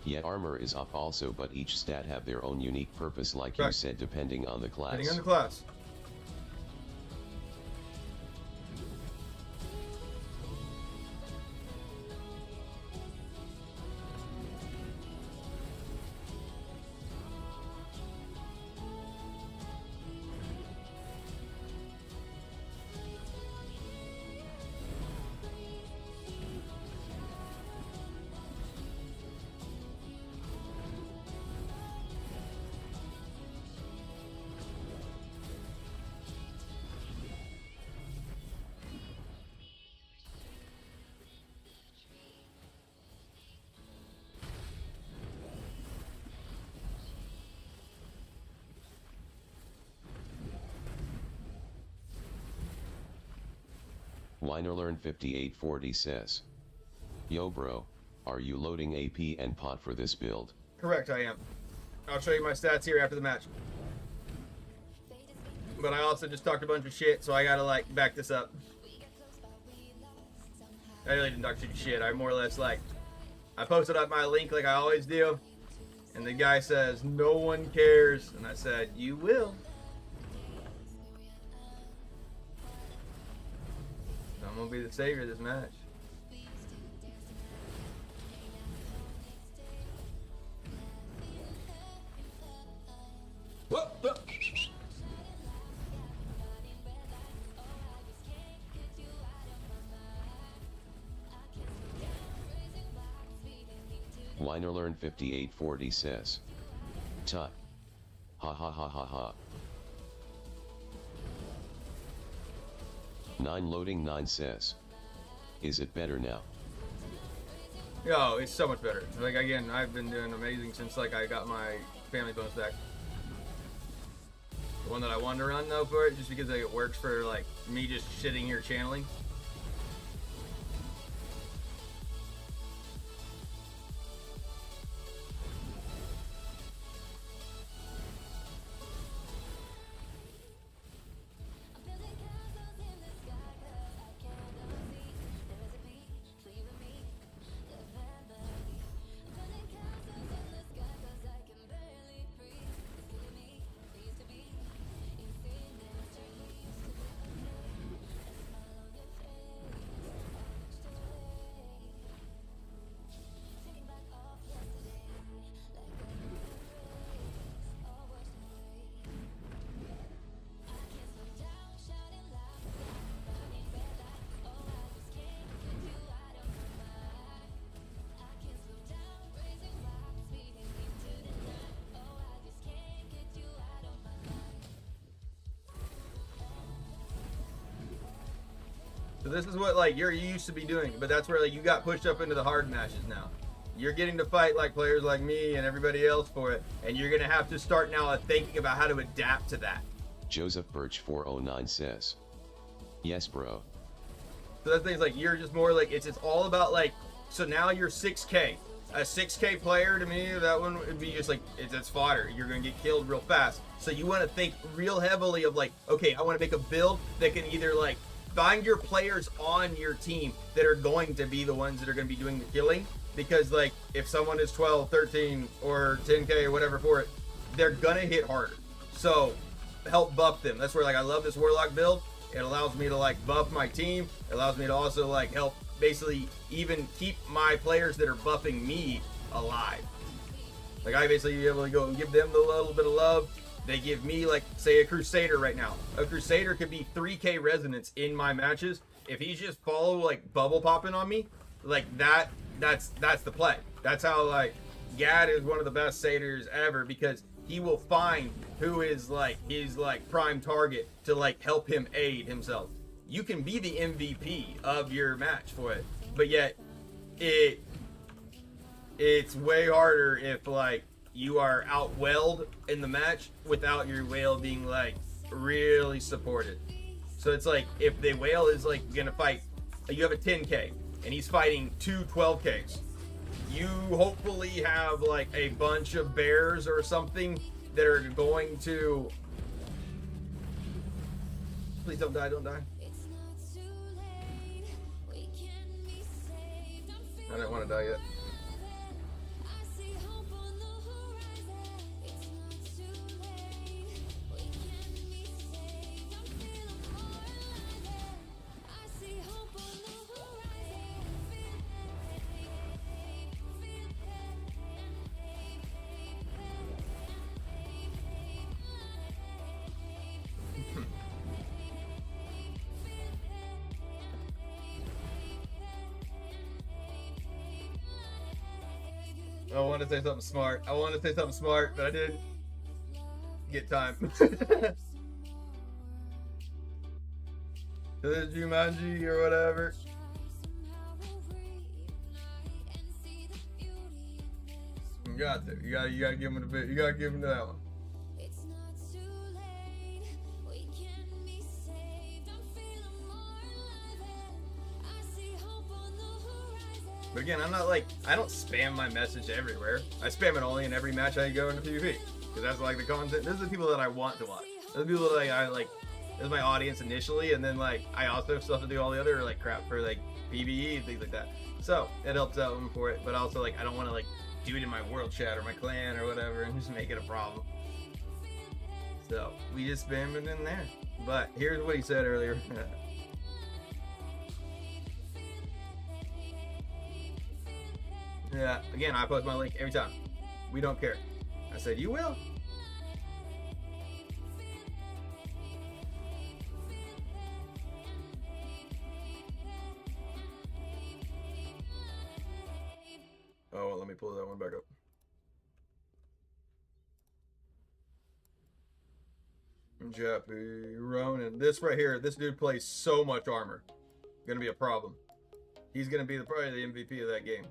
Yeah, armor is up also, but each stat have their own unique purpose like you Correct. said depending on the class. Depending on the class. Winerlearn 5840 says. Yo bro, are you loading AP and pot for this build? Correct, I am. I'll show you my stats here after the match. But I also just talked a bunch of shit, so I gotta like back this up. I really didn't talk shit. I more or less like, I posted up my link like I always do, and the guy says no one cares, and I said you will. I'm gonna be the savior of this match. Winerlearn 5840 says. Tut. Ha ha ha ha ha. 9 loading 9 says. Is it better now? Yo, it's so much better. Like again, I've been doing amazing since like I got my family bonus back. The one that I wanted to run though for it, just because like, it works for like me just sitting here channeling. So this is what like you're used to be doing, but that's where like you got pushed up into the hard matches now. You're getting to fight like players like me and everybody else for it, and you're gonna have to start now thinking about how to adapt to that. Joseph Birch 409 says. Yes bro. So that thing's like you're just more like it's all about like, so now you're 6K. A 6K player to me, that one would be just like it's fodder. You're gonna get killed real fast. So you want to think real heavily of like, okay, I want to make a build that can either like find your players on your team that are going to be the ones that are going to be doing the killing, because like if someone is 12, 13 or 10K or whatever for it, they're gonna hit harder. So help buff them. That's where like I love this Warlock build. It allows me to like buff my team. It allows me to also like help basically even keep my players that are buffing me alive. Like I basically be able to go and give them the little bit of love. They give me, like, say a Crusader right now. A Crusader could be 3k resonance in my matches. If he's just like bubble popping on me, like that's the play. That's how like Gad is one of the best satyrs ever, because he will find who is like his like prime target to like help him aid himself. You can be the MVP of your match for it, but yet it's way harder if like you are outwelled in the match without your whale being like really supported. So it's like if the whale is like gonna fight, you have a 10k and he's fighting two 12ks. You hopefully have like a bunch of bears or something that are going to. Please don't die, don't die. I didn't want to die yet. I want to say something smart. But I didn't get time. This is Jumanji or whatever. You got to. You gotta give him the bit. You gotta give him that one. But again, I'm not like, I don't spam my message everywhere. I spam it only in every match I go into PvP. Because that's like the content. Those are the people that I want to watch. Those are the people that I like, this is my audience initially. And then like, I also still have to do all the other like crap for like PvE and things like that. So it helps out for it. But also like, I don't want to like do it in my world chat or my clan or whatever and just make it a problem. So we just spam it in there. But here's what he said earlier. Yeah, again, I post my link every time. We don't care. I said, you will. Oh, well, let me pull that one back up. Jappy, Ronin. This right here, this dude plays so much armor. Gonna be a problem. He's gonna be probably the MVP of that game.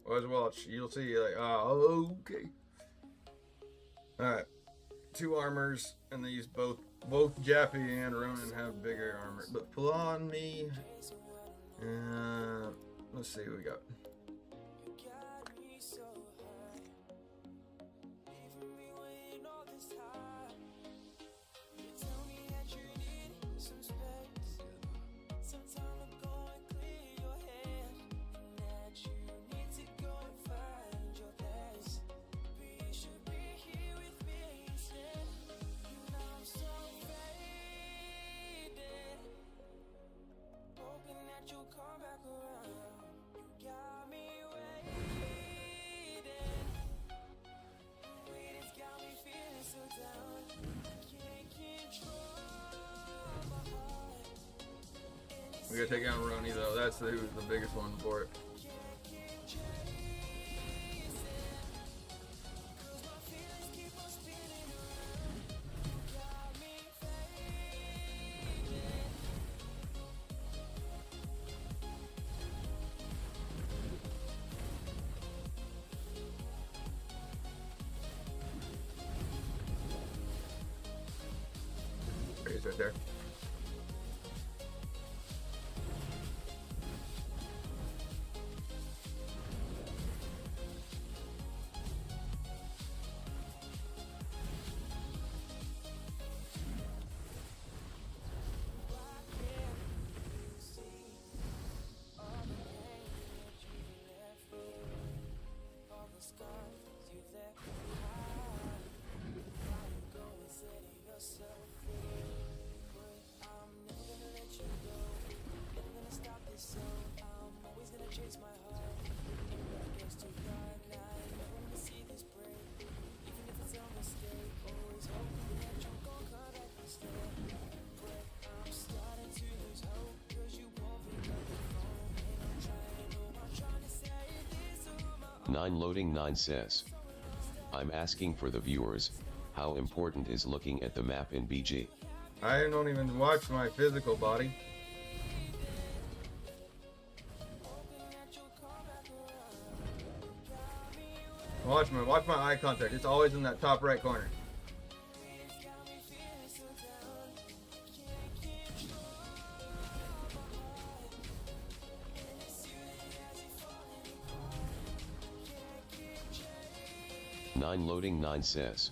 Watch, you'll see, like, oh, okay. Alright. 2 armors, and these both Jappy and Ronin have bigger armor. But pull on me. Let's see what we got. We gotta take down Roni though. That's who's the biggest one for it. There he is right there. 9 Loading 9 says, I'm asking for the viewers, how important is looking at the map in BG? I don't even watch my physical body. Watch my eye contact. It's always in that top right corner. Nine Loading 9 says,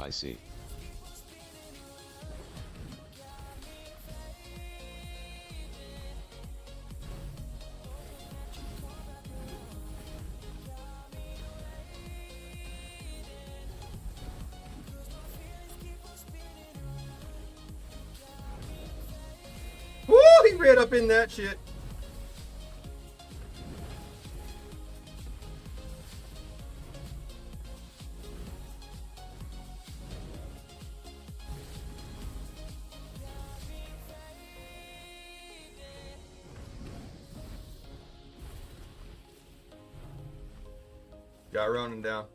I see. Woo! He ran up in that shit. Got Ronan down.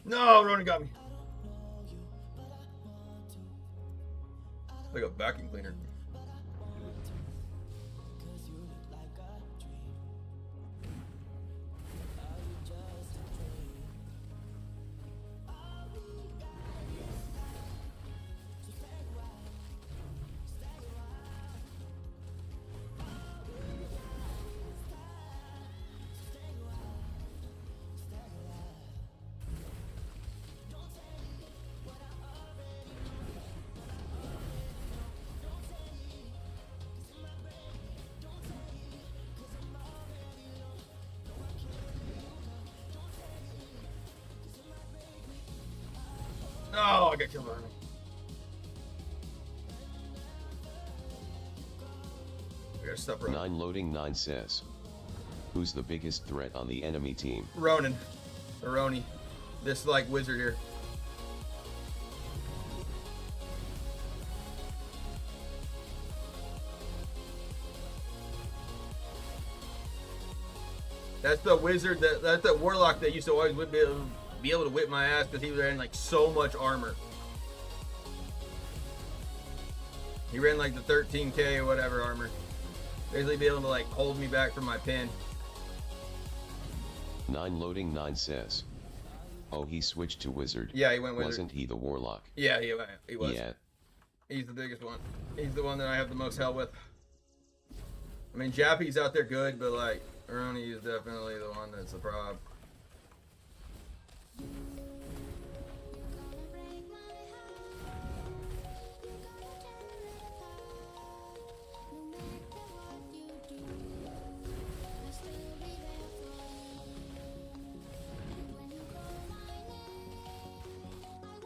No, Ronan got me. Like a vacuum cleaner. Oh, I got killed by him. I gotta stop running. 9 Loading 9 says, who's the biggest threat on the enemy team? Ronan. Aroni. This like wizard here. That's the wizard that's the warlock that used to always be able to whip my ass because he was wearing like so much armor. He ran like the 13k or whatever armor. Basically be able to like hold me back from my pin. 9 Loading 9 says, oh, he switched to wizard. Yeah, he went wizard. Wasn't he the warlock? Yeah, he was. Yeah. He's the biggest one. He's the one that I have the most hell with. I mean, Jappy's out there good, but like Aroni is definitely the one that's the problem.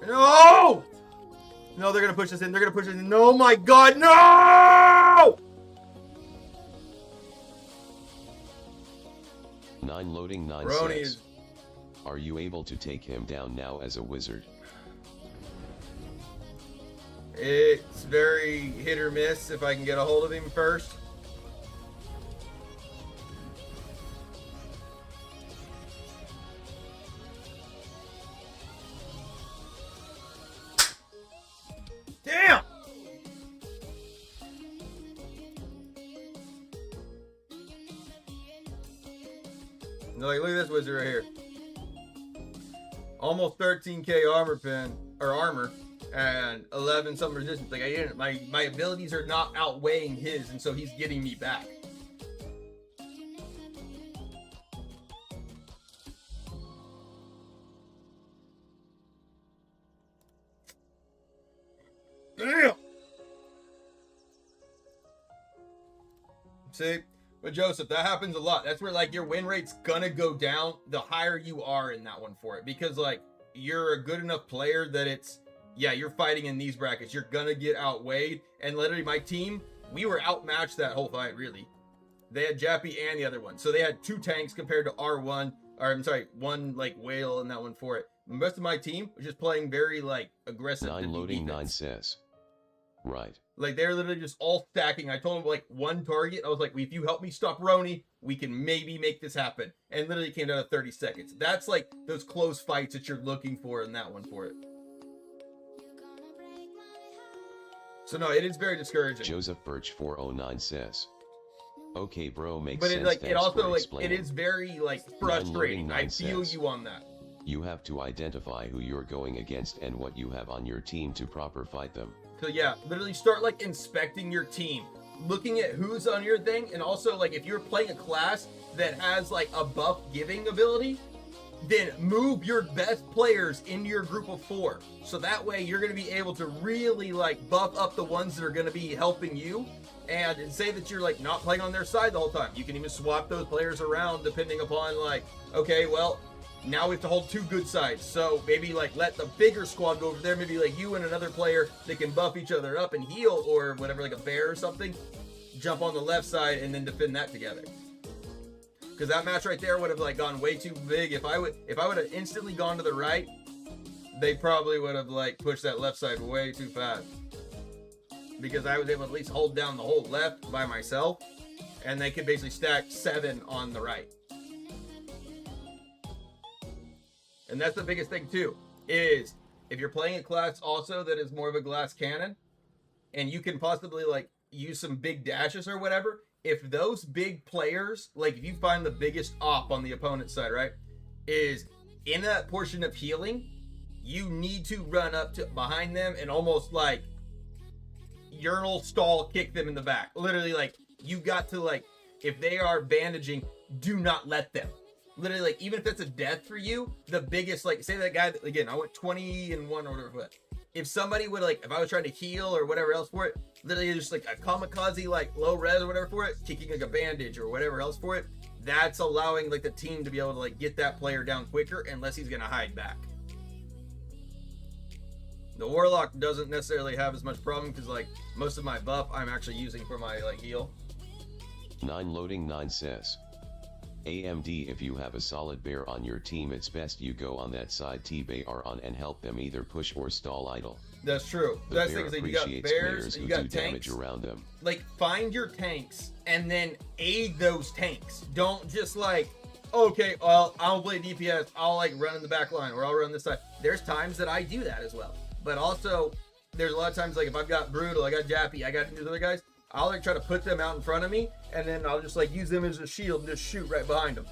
No! No, they're gonna push us in. They're gonna push us in. Oh my god, no! 9 loading 9 Brony says. is... Are you able to take him down now as a wizard? It's very hit or miss if I can get a hold of him first. Damn! Like, look at this wizard right here. Almost 13k armor pen, or armor, and 11 something resistance. Like, I didn't, my abilities are not outweighing his, and so he's getting me back. Damn! See? But Joseph, that happens a lot. That's where, like, your win rate's gonna go down the higher you are in that one for it. Because, like, you're a good enough player that it's, yeah, you're fighting in these brackets. You're gonna get outweighed. And literally, my team, we were outmatched that whole fight, really. They had Jappy and the other one. So they had 2 tanks compared to our one, or I'm sorry, 1, like, whale in that one for it. The rest of my team was just playing very, like, aggressive. 9 loading 9 says. Right. Like, they're literally just all stacking. I told them, like, 1 target. I was like, if you help me stop Roni, we can maybe make this happen. And literally came down to 30 seconds. That's, like, those close fights that you're looking for in that one for it. So, no, it is very discouraging. Joseph Birch 409 says. Okay, bro, makes but sense. But, like, it also, like, explaining. it is very, like, frustrating. I feel you on that. You have to identify who you're going against and what you have on your team to proper fight them. So yeah, literally start like inspecting your team, looking at who's on your thing, and also like if you're playing a class that has like a buff giving ability, then move your best players into your group of 4. So that way you're going to be able to really like buff up the ones that are going to be helping you. And say that you're like not playing on their side the whole time. You can even swap those players around depending upon like, okay, well, now we have to hold 2 good sides. So maybe like let the bigger squad go over there. Maybe like you and another player that can buff each other up and heal or whatever, like a bear or something. Jump on the left side and then defend that together. Because that match right there would have like gone way too big. If I would have instantly gone to the right, they probably would have like pushed that left side way too fast. Because I was able to at least hold down the whole left by myself. And they could basically stack 7 on the right. And that's the biggest thing too, is if you're playing a class also that is more of a glass cannon, and you can possibly like use some big dashes or whatever, if those big players, like if you find the biggest op on the opponent's side, right, is in that portion of healing, you need to run up to behind them and almost like urinal stall kick them in the back. Literally, like, you got to like, if they are bandaging, do not let them. Literally, like, even if that's a death for you, the biggest, like, say that guy, again, I went 20 and 1 or whatever, but if somebody would, like, if I was trying to heal or whatever else for it, literally just, like, a kamikaze, like, low res or whatever for it, kicking, like, a bandage or whatever else for it, that's allowing, like, the team to be able to, like, get that player down quicker unless he's gonna hide back. The Warlock doesn't necessarily have as much problem because, like, most of my buff I'm actually using for my, like, heal. 9 loading 9 says. AMD, if you have a solid bear on your team, it's best you go on that side T-Bear on and help them either push or stall idle. That's true. The That's bear the thing, you got bears, you got tanks. Around them. Like, find your tanks and then aid those tanks. Don't just like, okay, well, I'll play DPS, I'll like run in the back line or I'll run this side. There's times that I do that as well. But also, there's a lot of times, like, if I've got Brutal, I got Jappy, I got these other guys, I'll, like, try to put them out in front of me, and then I'll just, like, use them as a shield and just shoot right behind them.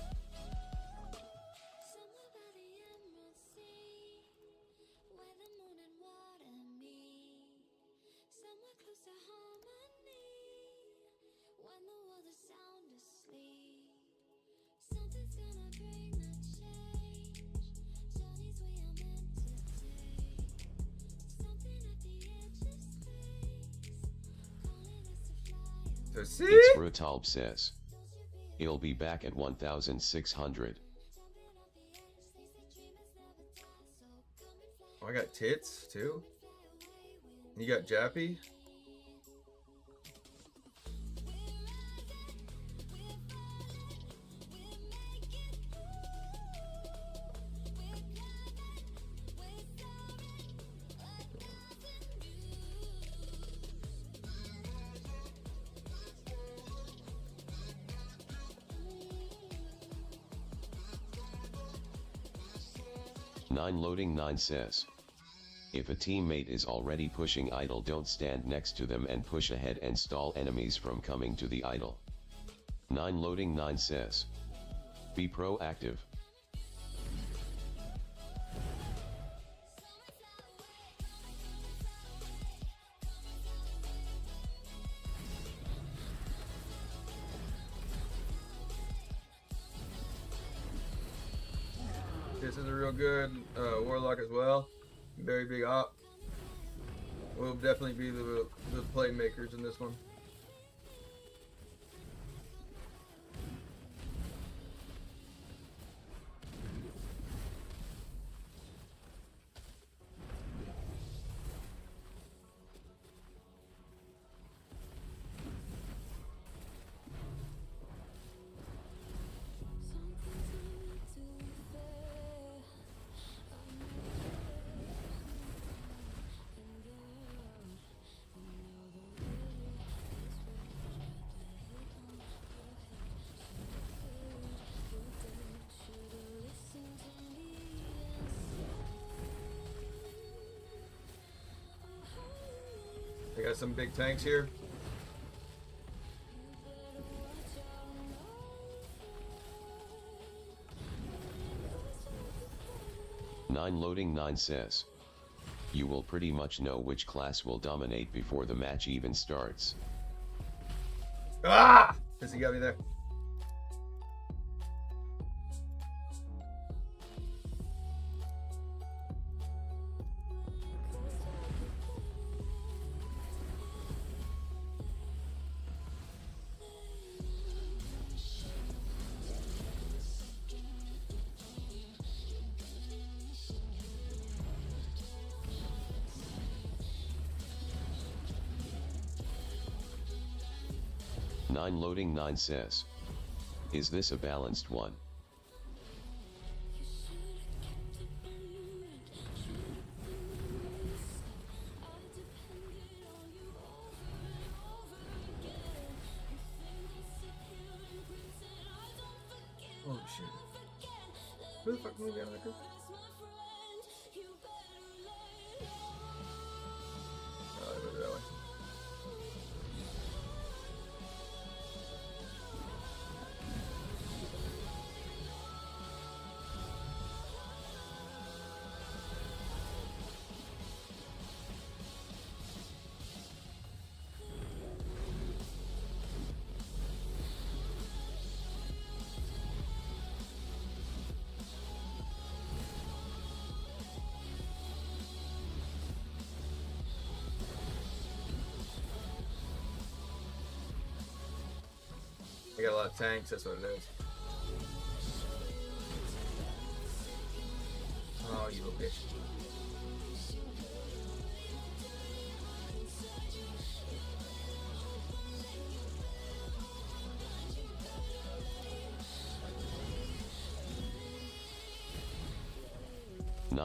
See? It's Brutalb says. He'll be back at 1,600. I got tits too. You got Jappy. Loading 9 says, if a teammate is already pushing idol, don't stand next to them and push ahead and stall enemies from coming to the idol. Loading 9 says, be proactive. This is a real good Warlock as well. Very big op. We'll definitely be the playmakers in this one. I got some big tanks here. Loading 9 says, you will pretty much know which class will dominate before the match even starts. Ah! Does he got me there? Loading 9 says, is this a balanced one? Oh shit. Who the fuck moved out of the group? Oh, I moved it that way. I got a lot of tanks, that's what it is. Oh, you little bitch.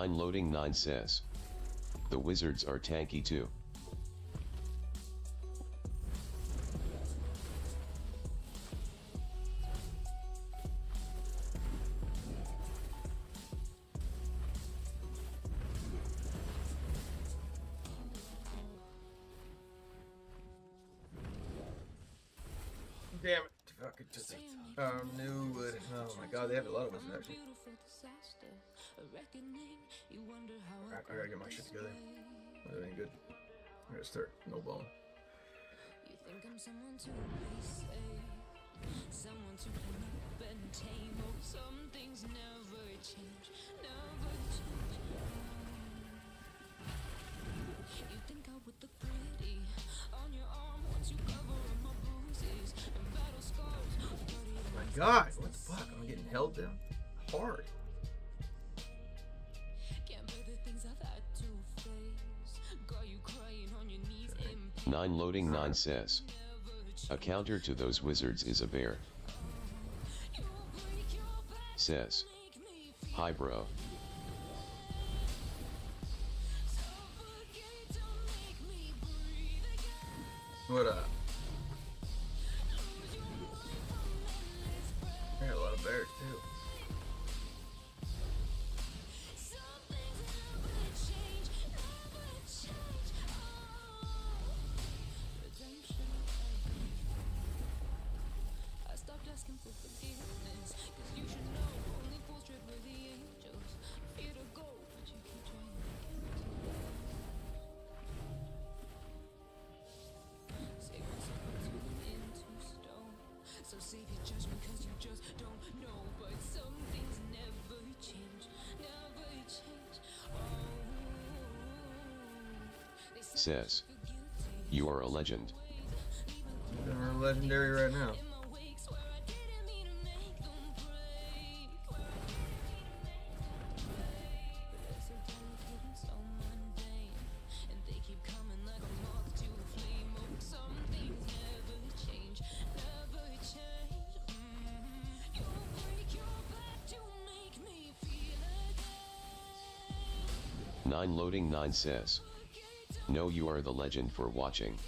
Loading 9 says, the wizards are tanky too. Damn it. Fucking just new wood. Oh my god, they have a lot of us actually. Alright, I gotta get my shit together. That ain't good. I gotta start no bone. You think I'm someone to be safe, someone to clean up and tame. Oh, some things never change, never change. You think I would look pretty on your arm once you cover up my bruises and battle scars. Oh my god, what the fuck? I'm getting held down hard. Can't bear the things I've had to 9 loading 9 says. A counter to those wizards is a bear. Says. Hi bro. What up? I got a lot of bears too. Says. You are a legend. We're legendary right now. Nine loading 9 says. No, you are the legend for watching.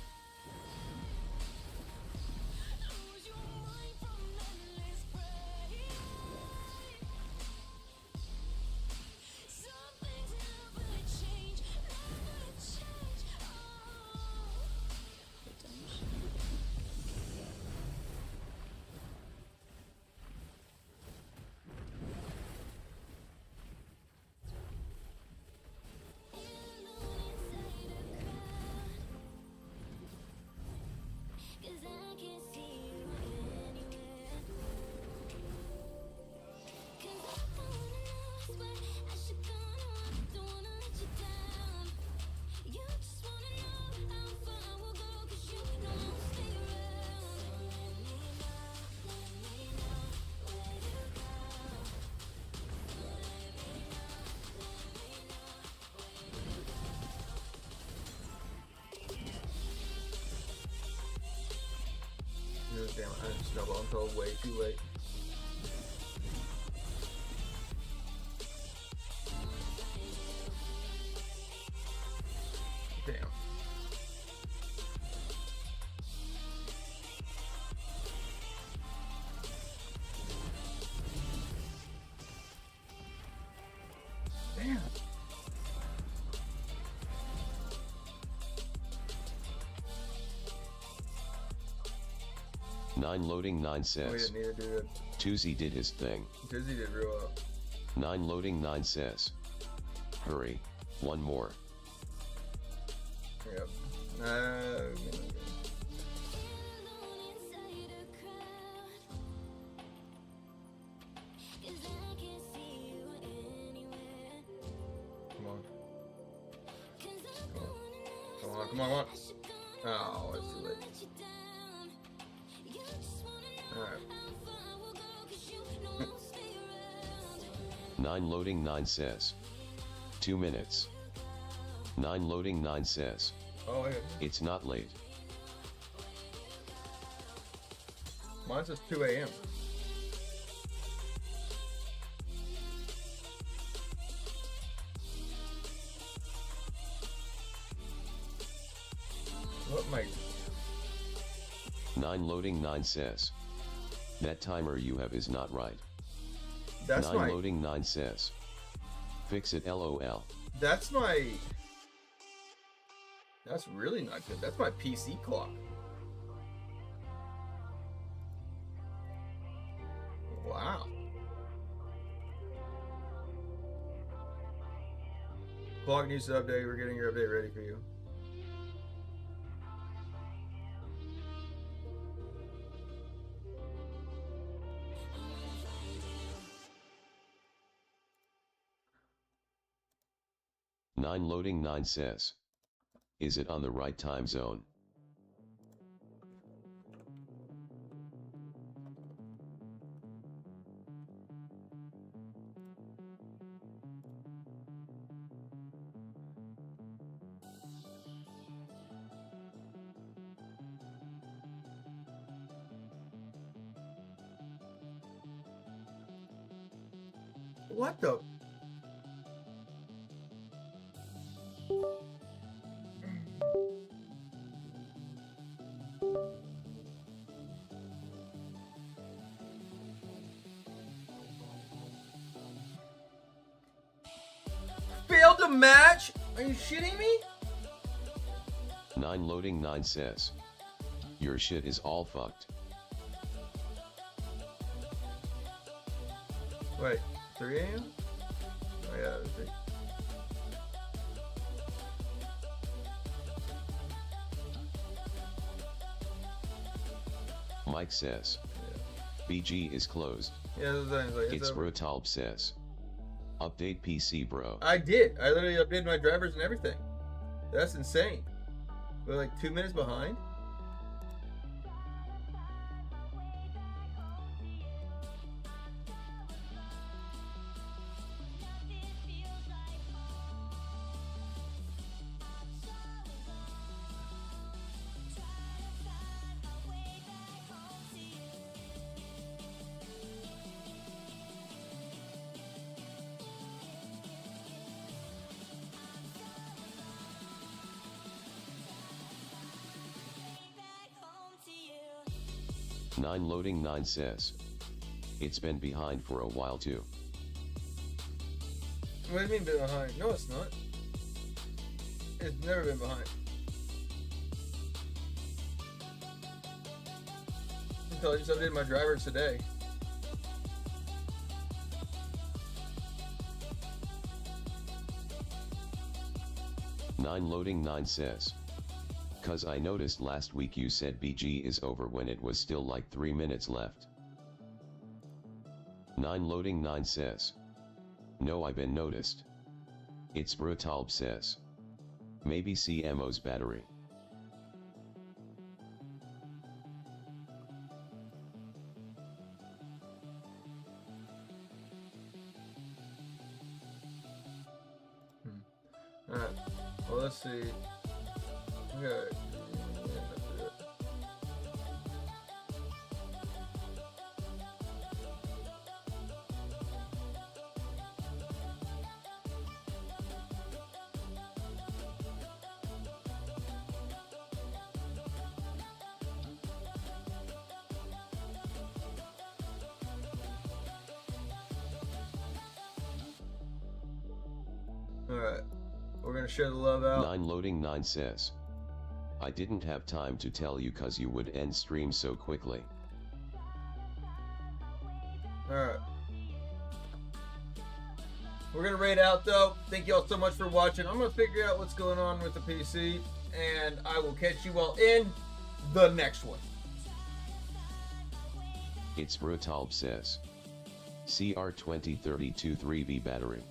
Damn, I didn't snowball until way too late. Damn. Damn. Nine loading 9 We says. didn't need to do that. Toozy did his thing. Dizzy did real well. 9 loading 9 says. Hurry, one more. Yep. Come on. Come on, come on, come on. Oh, it's too late. Alright. 9 loading 9 says. 2 minutes. 9 loading 9 says. Oh, yeah. It's not late. Mine says 2 a.m. What might? 9 loading 9 says. That timer you have is not right. That's 9 my. loading 9 says. Fix it LOL. That's my. That's really not good. That's my PC clock. Wow. Clock needs to update. We're getting your update ready for you. Nine loading 9 says. Is it on the right time zone? What the? Failed a match? Are you shitting me? 9 loading 9 says. Your shit is all fucked. Wait, 3 a.m.? Oh yeah, that's it. Mike says. BG is closed. Yeah, that's the thing, like, It's over. Rotalb says. Update PC, bro. I did. I literally updated my drivers and everything. That's insane. We're like 2 minutes behind. Nine loading 9 says. It's been behind for a while too. What do you mean been behind? No, it's not. It's never been behind. Until I just updated my drivers today. Nine loading 9 says. Cause I noticed last week you said BG is over when it was still like 3 minutes left. 9 loading 9 says. No, I been noticed. It's Brutalb says. Maybe CMO's battery. Alright, well let's see. Okay. Alright, we're gonna share the love out. 9 loading 9 says. I didn't have time to tell you cause you would end stream so quickly. Alright. We're gonna raid out though. Thank you all so much for watching. I'm gonna figure out what's going on with the PC, and I will catch you all in the next one. It's Brutalb says. CR 2032 3V battery.